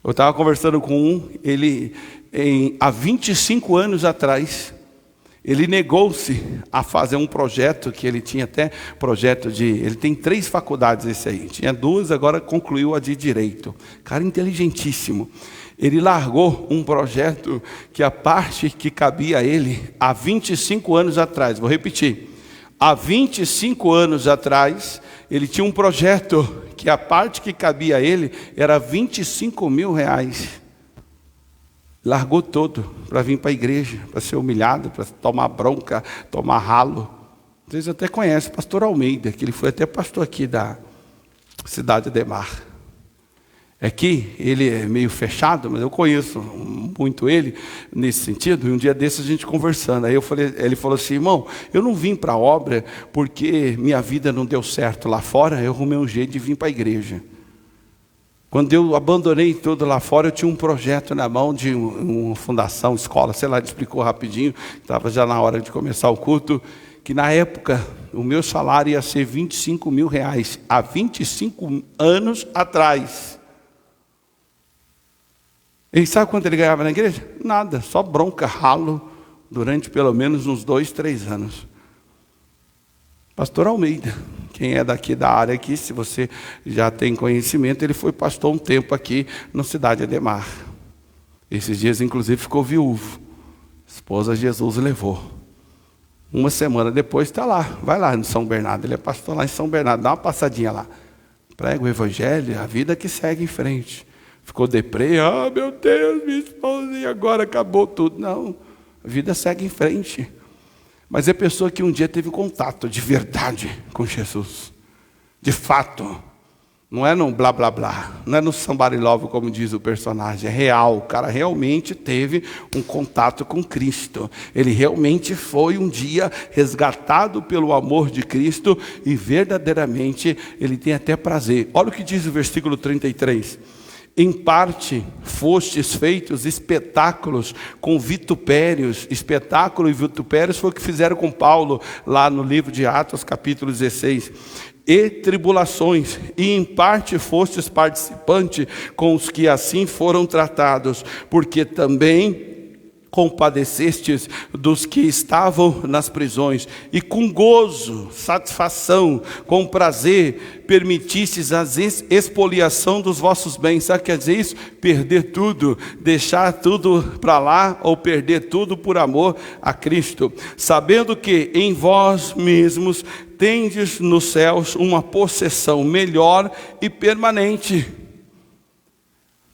Eu estava conversando com ele há 25 anos atrás, ele negou-se a fazer um projeto, que ele tinha até projeto ele tem 3 faculdades esse aí, tinha 2, agora concluiu a de Direito. Cara inteligentíssimo. Ele largou um projeto que a parte que cabia a ele há 25 anos atrás, vou repetir, há 25 anos atrás, ele tinha um projeto que a parte que cabia a ele era 25 mil reais. Largou todo para vir para a igreja, para ser humilhado, para tomar bronca, tomar ralo. Vocês até conhecem o pastor Almeida, que ele foi até pastor aqui da cidade de Ademar. É que ele é meio fechado, mas eu conheço muito ele nesse sentido. E um dia desses a gente conversando, aí ele falou assim: irmão, eu não vim para a obra porque minha vida não deu certo lá fora, eu arrumei um jeito de vir para a igreja. Quando eu abandonei tudo lá fora, eu tinha um projeto na mão de uma fundação, escola, sei lá, ele explicou rapidinho, estava já na hora de começar o culto, que na época o meu salário ia ser 25 mil reais, há 25 anos atrás. E sabe quanto ele ganhava na igreja? Nada, só bronca, ralo, durante pelo menos uns 2, 3 anos. Pastor Almeida, quem é daqui da área aqui, se você já tem conhecimento, ele foi pastor um tempo aqui na cidade de Ademar. Esses dias, inclusive, ficou viúvo. A esposa Jesus levou. Uma semana depois está lá, vai lá em São Bernardo, ele é pastor lá em São Bernardo, dá uma passadinha lá. Prega o evangelho, a vida que segue em frente. Ficou deprê, meu Deus, minha esposa, e agora acabou tudo. Não, a vida segue em frente. Mas é pessoa que um dia teve contato de verdade com Jesus. De fato. Não é no blá blá blá. Não é no somebody love, como diz o personagem. É real. O cara realmente teve um contato com Cristo. Ele realmente foi um dia resgatado pelo amor de Cristo. E verdadeiramente ele tem até prazer. Olha o que diz o versículo 33. Em parte fostes feitos espetáculos com vitupérios. Espetáculo e vitupérios foi o que fizeram com Paulo lá no livro de Atos, capítulo 16. E tribulações, e em parte fostes participante com os que assim foram tratados, porque também compadecestes dos que estavam nas prisões, e com gozo, satisfação, com prazer, permitistes a expoliação dos vossos bens. Sabe o que quer dizer isso? Perder tudo, deixar tudo para lá, ou perder tudo por amor a Cristo, sabendo que em vós mesmos tendes nos céus uma possessão melhor e permanente.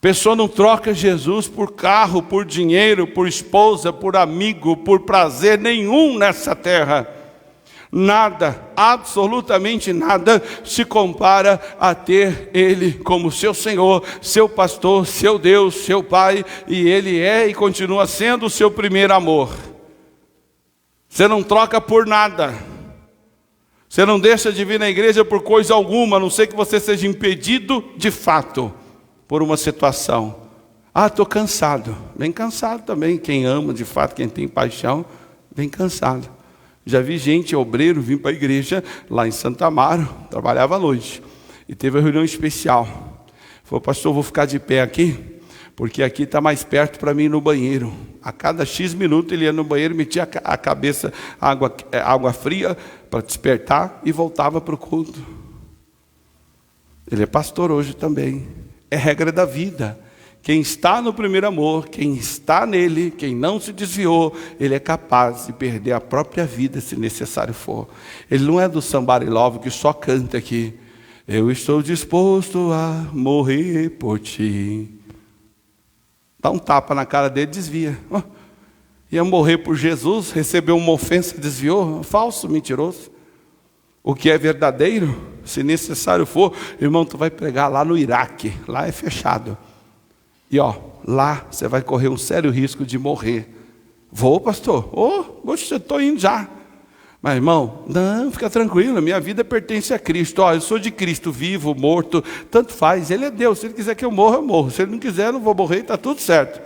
Pessoa não troca Jesus por carro, por dinheiro, por esposa, por amigo, por prazer nenhum nessa terra. Nada, absolutamente nada se compara a ter Ele como seu Senhor, seu pastor, seu Deus, seu Pai. E Ele é e continua sendo o seu primeiro amor. Você não troca por nada. Você não deixa de vir na igreja por coisa alguma, a não ser que você seja impedido de fato por uma situação. Estou cansado. Bem cansado também. Quem ama de fato, quem tem paixão, bem cansado. Já vi gente, obreiro, vir para a igreja lá em Santa Amaro, trabalhava à noite, e teve uma reunião especial. Falou: pastor, vou ficar de pé aqui, porque aqui está mais perto para mim ir no banheiro. A cada X minutos ele ia no banheiro, metia a cabeça, água fria, para despertar, e voltava para o culto. Ele é pastor hoje também. É regra da vida. Quem está no primeiro amor, quem está nele, quem não se desviou, ele é capaz de perder a própria vida se necessário for. Ele não é do somebody love que só canta aqui: eu estou disposto a morrer por ti. Dá um tapa na cara dele, desvia. Ia morrer por Jesus, recebeu uma ofensa, desviou. Falso, mentiroso. O que é verdadeiro, se necessário for, irmão, tu vai pregar lá no Iraque, lá é fechado. E lá você vai correr um sério risco de morrer. Vou, pastor? Eu estou indo já. Mas, irmão, não, fica tranquilo, minha vida pertence a Cristo. Eu sou de Cristo, vivo, morto, tanto faz. Ele é Deus, se Ele quiser que eu morra, eu morro. Se Ele não quiser, eu não vou morrer, está tudo certo.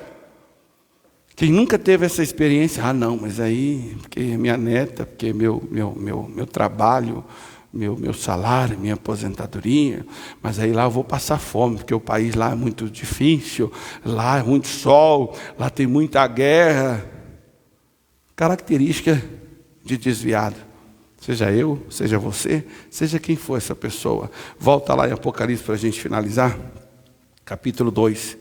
Quem nunca teve essa experiência, ah não, mas aí, porque minha neta, porque meu trabalho, meu salário, minha aposentadoria, mas aí lá eu vou passar fome, porque o país lá é muito difícil, lá é muito sol, lá tem muita guerra. Característica de desviado. Seja eu, seja você, seja quem for essa pessoa. Volta lá em Apocalipse para a gente finalizar. Capítulo 2.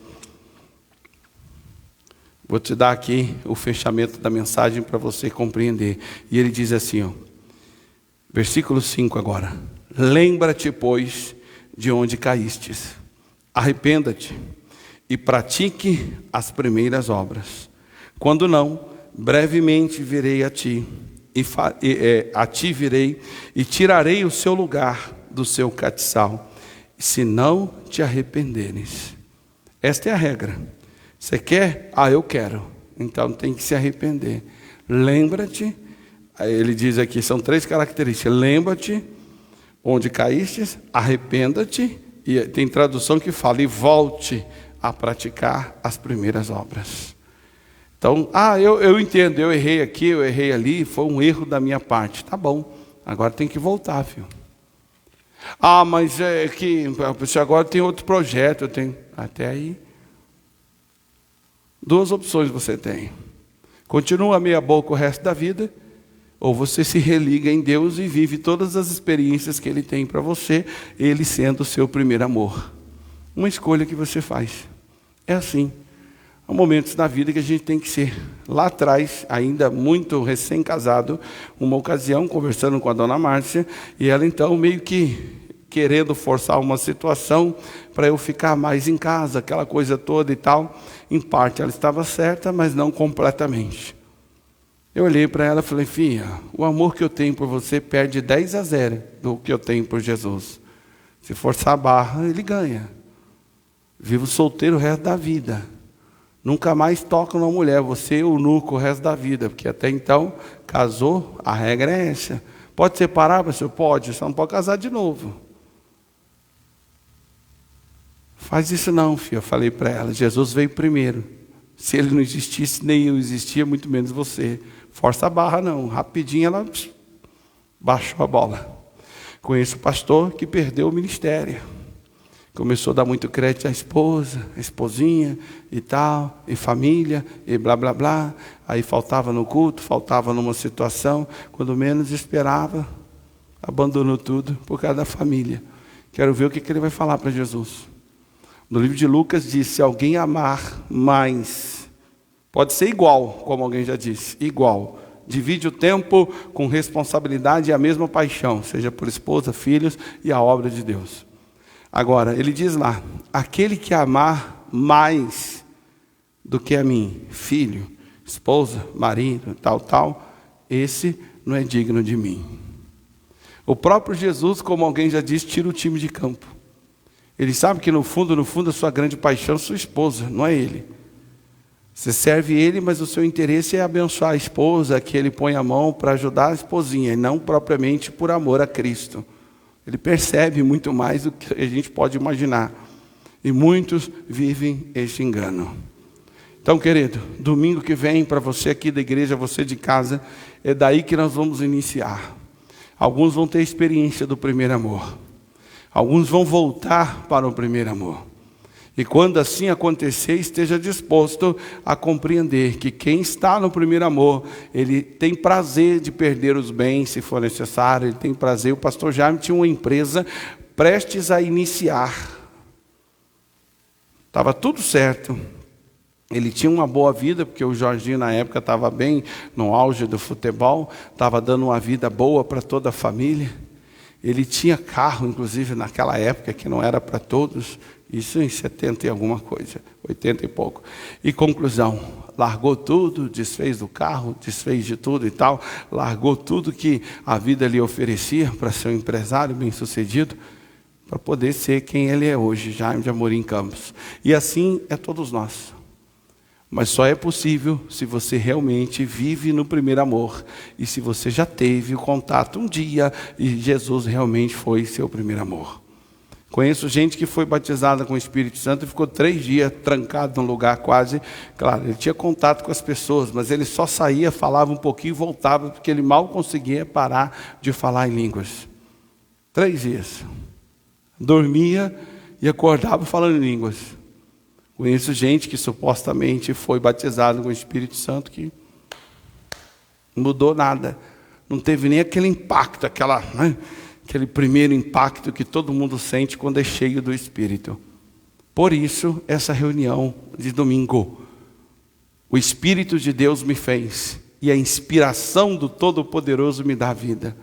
Vou te dar aqui o fechamento da mensagem para você compreender. E ele diz assim, ó, versículo 5 agora. Lembra-te, pois, de onde caístes. Arrependa-te e pratique as primeiras obras. Quando não, brevemente virei a ti, a ti virei e tirarei o seu lugar do seu catiçal, se não te arrependeres. Esta é a regra. Você quer? Ah, eu quero. Então tem que se arrepender. Lembra-te, ele diz aqui, são 3 características. Lembra-te onde caíste, arrependa-te, e tem tradução que fala, e volte a praticar as primeiras obras. Então, eu entendo, eu errei aqui, eu errei ali, foi um erro da minha parte. Tá bom, agora tem que voltar, filho. Ah, mas é que agora tem outro projeto, eu tenho. Até aí. 2 opções você tem. Continua meia boca o resto da vida, ou você se religa em Deus e vive todas as experiências que Ele tem para você, Ele sendo o seu primeiro amor. Uma escolha que você faz. É assim. Há momentos na vida que a gente tem que ser. Lá atrás, ainda muito recém-casado, uma ocasião, conversando com a dona Márcia, e ela então meio que querendo forçar uma situação para eu ficar mais em casa, aquela coisa toda e tal. Em parte ela estava certa, mas não completamente. Eu olhei para ela e falei, filha, o amor que eu tenho por você perde 10-0 do que eu tenho por Jesus. Se forçar a barra, ele ganha. Vivo solteiro o resto da vida. Nunca mais toco numa mulher, você é eunuco o resto da vida, porque até então, casou, a regra é essa. Pode separar, pastor? Pode, só não pode casar de novo. Faz isso não, filho. Eu falei para ela, Jesus veio primeiro. Se ele não existisse, nem eu existia, muito menos você. Força a barra não, rapidinho ela baixou a bola. Conheço o pastor que perdeu o ministério. Começou a dar muito crédito à esposa, à esposinha e tal, e família, e blá blá blá. Aí faltava no culto, faltava numa situação, quando menos esperava, abandonou tudo por causa da família. Quero ver o que ele vai falar para Jesus. No livro de Lucas diz, se alguém amar mais, pode ser igual, como alguém já disse, igual. Divide o tempo com responsabilidade e a mesma paixão, seja por esposa, filhos e a obra de Deus. Agora, ele diz lá, aquele que amar mais do que a mim, filho, esposa, marido, tal, esse não é digno de mim. O próprio Jesus, como alguém já disse, tira o time de campo. Ele sabe que no fundo, a sua grande paixão é sua esposa, não é ele. Você serve ele, mas o seu interesse é abençoar a esposa, que ele põe a mão para ajudar a esposinha, e não propriamente por amor a Cristo. Ele percebe muito mais do que a gente pode imaginar. E muitos vivem esse engano. Então, querido, domingo que vem, para você aqui da igreja, você de casa, é daí que nós vamos iniciar. Alguns vão ter experiência do primeiro amor. Alguns vão voltar para o primeiro amor. E quando assim acontecer, esteja disposto a compreender que quem está no primeiro amor, ele tem prazer de perder os bens, se for necessário, ele tem prazer. O pastor Jaime tinha uma empresa prestes a iniciar. Estava tudo certo. Ele tinha uma boa vida, porque o Jorginho na época estava bem no auge do futebol, estava dando uma vida boa para toda a família. Ele tinha carro, inclusive, naquela época, que não era para todos, isso em 70 e alguma coisa, 80 e pouco. E conclusão, largou tudo, desfez do carro, desfez de tudo e tal, largou tudo que a vida lhe oferecia para ser um empresário bem-sucedido, para poder ser quem ele é hoje, Jaime de Amorim Campos. E assim é todos nós. Mas só é possível se você realmente vive no primeiro amor. E se você já teve o contato um dia e Jesus realmente foi seu primeiro amor. Conheço gente que foi batizada com o Espírito Santo e ficou 3 dias trancado num lugar quase... Claro, ele tinha contato com as pessoas, mas ele só saía, falava um pouquinho e voltava, porque ele mal conseguia parar de falar em línguas. 3 dias. Dormia e acordava falando em línguas. Conheço gente que supostamente foi batizada com o Espírito Santo que não mudou nada. Não teve nem aquele impacto, aquele primeiro impacto que todo mundo sente quando é cheio do Espírito. Por isso, essa reunião de domingo. O Espírito de Deus me fez, e a inspiração do Todo-Poderoso me dá vida.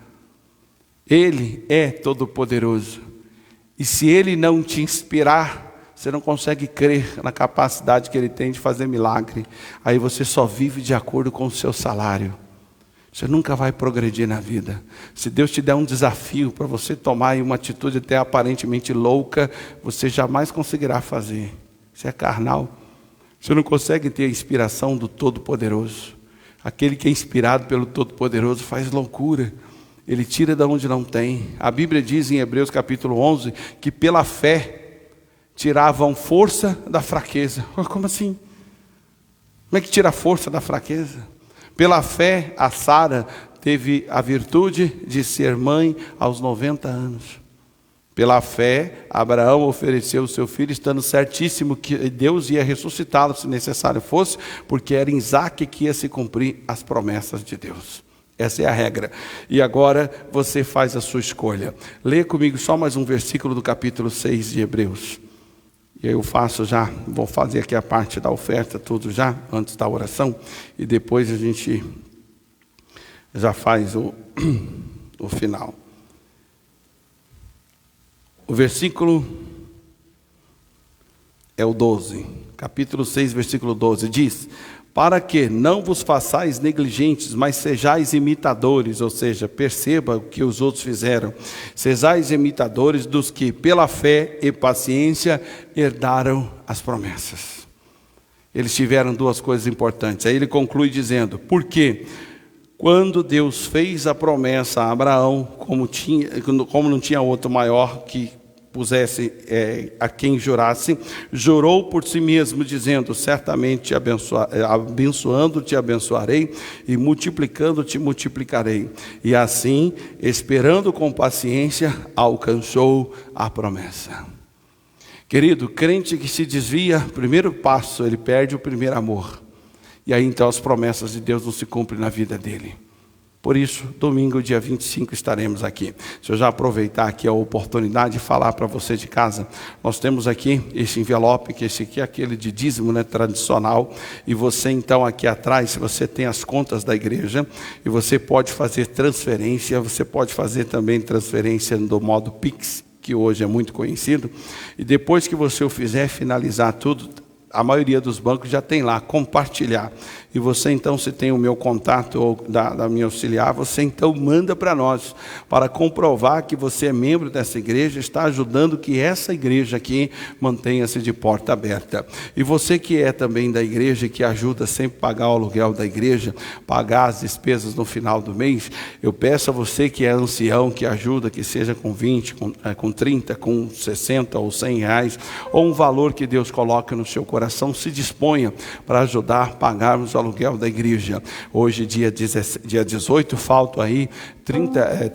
Ele é Todo-Poderoso. E se Ele não te inspirar, você não consegue crer na capacidade que Ele tem de fazer milagre. Aí você só vive de acordo com o seu salário. Você nunca vai progredir na vida. Se Deus te der um desafio para você tomar uma atitude até aparentemente louca, você jamais conseguirá fazer. Isso é carnal. Você não consegue ter a inspiração do Todo-Poderoso. Aquele que é inspirado pelo Todo-Poderoso faz loucura. Ele tira de onde não tem. A Bíblia diz em Hebreus capítulo 11, que pela fé tiravam força da fraqueza. Como assim? Como é que tira a força da fraqueza? Pela fé, a Sara teve a virtude de ser mãe aos 90 anos. Pela fé, Abraão ofereceu o seu filho, estando certíssimo que Deus ia ressuscitá-lo, se necessário fosse, porque era em Isaque que ia se cumprir as promessas de Deus. Essa é a regra. E agora você faz a sua escolha. Lê comigo só mais um versículo do capítulo 6 de Hebreus. E aí eu vou fazer aqui a parte da oferta, tudo já, antes da oração, e depois a gente já faz o final. O versículo é o 12, capítulo 6, versículo 12, diz: para que não vos façais negligentes, mas sejais imitadores, ou seja, perceba o que os outros fizeram. Sejais imitadores dos que, pela fé e paciência, herdaram as promessas. Eles tiveram 2 coisas importantes. Aí ele conclui dizendo: porque quando Deus fez a promessa a Abraão, como não tinha outro maior que pusesse a quem jurasse, jurou por si mesmo, dizendo: certamente abençoando te abençoarei, e multiplicando te multiplicarei. E assim, esperando com paciência, alcançou a promessa. Querido, crente que se desvia, primeiro passo, ele perde o primeiro amor. E aí então as promessas de Deus não se cumprem na vida dele. Por isso, domingo, dia 25, estaremos aqui. Deixa eu já aproveitar aqui a oportunidade de falar para você de casa. Nós temos aqui esse envelope, que esse aqui é aquele de dízimo, né, tradicional. E você então aqui atrás, você tem as contas da igreja. E você pode fazer transferência, você pode fazer também transferência do modo Pix, que hoje é muito conhecido. E depois que você o fizer, finalizar tudo, a maioria dos bancos já tem lá, compartilhar. E você então, se tem o meu contato ou da minha auxiliar, você então manda para nós, para comprovar que você é membro dessa igreja, está ajudando que essa igreja aqui mantenha-se de porta aberta. E você que é também da igreja, que ajuda sempre a pagar o aluguel da igreja, pagar as despesas no final do mês, eu peço a você que é ancião, que ajuda, que seja com 20, com 30, com 60 ou 100 reais, ou um valor que Deus coloca no seu coração, se disponha para ajudar a pagarmos o aluguel da igreja. Hoje, dia 18, faltam aí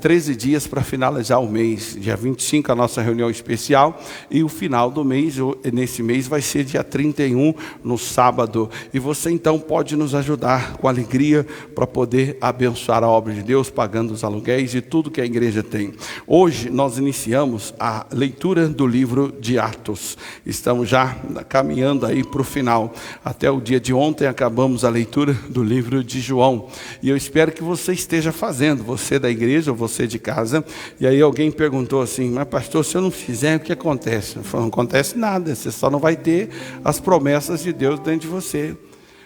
13 dias para finalizar o mês. Dia 25, a nossa reunião especial, e o final do mês, nesse mês, vai ser dia 31, no sábado. E você então pode nos ajudar com alegria para poder abençoar a obra de Deus, pagando os aluguéis e tudo que a igreja tem. Hoje nós iniciamos a leitura do livro de Atos. Estamos já caminhando aí para o final. Até o dia de ontem acabamos a leitura do livro de João. E eu espero que você esteja fazendo, você da igreja ou você de casa. E aí alguém perguntou assim: mas pastor, se eu não fizer, o que acontece? Eu falei: não acontece nada, você só não vai ter as promessas de Deus dentro de você.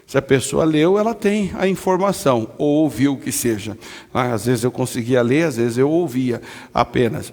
Se a pessoa leu, ela tem a informação, ou ouviu o que seja. Às vezes eu conseguia ler, às vezes eu ouvia apenas.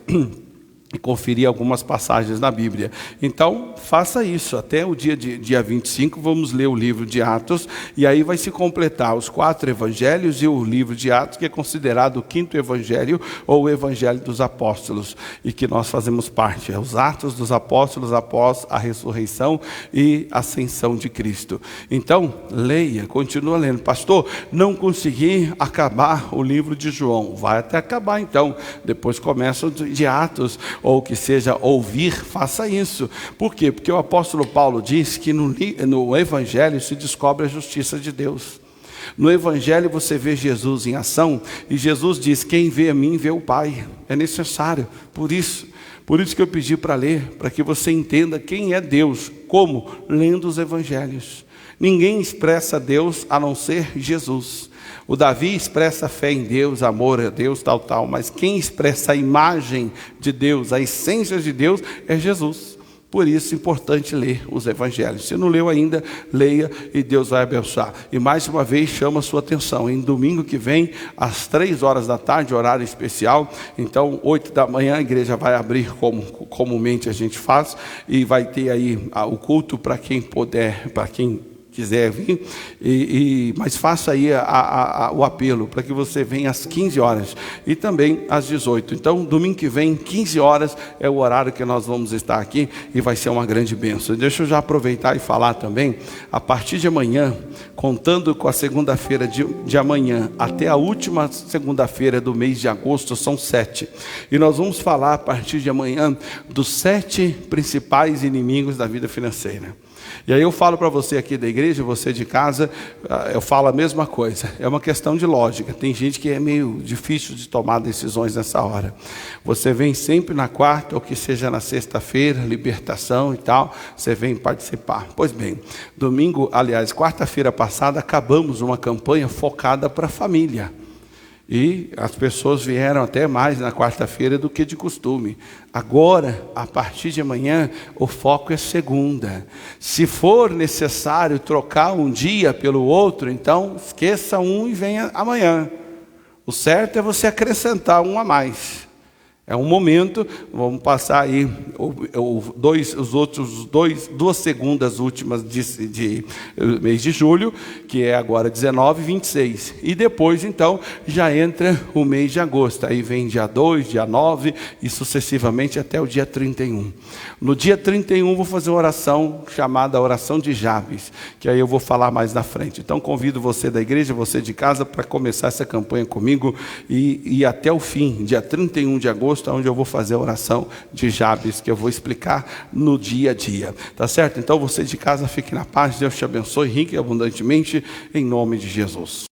e conferir algumas passagens na Bíblia. Então, faça isso. Até o dia 25, vamos ler o livro de Atos, e aí vai se completar os 4 evangelhos e o livro de Atos, que é considerado o 5º evangelho, ou o evangelho dos apóstolos, e que nós fazemos parte. É os Atos dos Apóstolos após a ressurreição e ascensão de Cristo. Então, leia, continua lendo. Pastor, não consegui acabar o livro de João. Vai até acabar então. Depois começa o de Atos, ou que seja ouvir, faça isso. Por quê? Porque o apóstolo Paulo diz que no Evangelho se descobre a justiça de Deus. No Evangelho você vê Jesus em ação, e Jesus diz, quem vê a mim vê o Pai. É necessário, por isso que eu pedi para ler, para que você entenda quem é Deus. Como? Lendo os Evangelhos. Ninguém expressa Deus a não ser Jesus. O Davi expressa fé em Deus, amor a Deus, tal, mas quem expressa a imagem de Deus, a essência de Deus, é Jesus. Por isso é importante ler os evangelhos. Se não leu ainda, leia e Deus vai abençoar. E mais uma vez chama a sua atenção, em domingo que vem, às 3 horas da tarde, horário especial. Então, 8 da manhã, a igreja vai abrir como comumente a gente faz, e vai ter aí o culto para quem puder, para quem quiser vir, mas faça aí o apelo para que você venha às 15 horas e também às 18. Então, domingo que vem, 15 horas é o horário que nós vamos estar aqui, e vai ser uma grande bênção. Deixa eu já aproveitar e falar também, a partir de amanhã, contando com a segunda-feira de amanhã até a última segunda-feira do mês de agosto, são 7. E nós vamos falar a partir de amanhã dos 7 principais inimigos da vida financeira. E aí eu falo para você aqui da igreja, você de casa, eu falo a mesma coisa. É uma questão de lógica. Tem gente que é meio difícil de tomar decisões nessa hora. Você vem sempre na quarta, ou que seja na sexta-feira, libertação e tal, você vem participar. Pois bem, quarta-feira passada, acabamos uma campanha focada para a família. E as pessoas vieram até mais na quarta-feira do que de costume. Agora, a partir de amanhã, o foco é segunda. Se for necessário trocar um dia pelo outro, então esqueça um e venha amanhã. O certo é você acrescentar um a mais. É um momento, vamos passar aí duas segundas últimas de mês de julho, que é agora 19 e 26. E depois, então, já entra o mês de agosto. Aí vem dia 2, dia 9 e sucessivamente até o dia 31. No dia 31 vou fazer uma oração chamada oração de Jabes, que aí eu vou falar mais na frente. Então convido você da igreja, você de casa, para começar essa campanha comigo e até o fim, dia 31 de agosto, onde eu vou fazer a oração de Jabes, que eu vou explicar no dia a dia, tá certo? Então você de casa, fique na paz, Deus te abençoe rica e abundantemente, em nome de Jesus.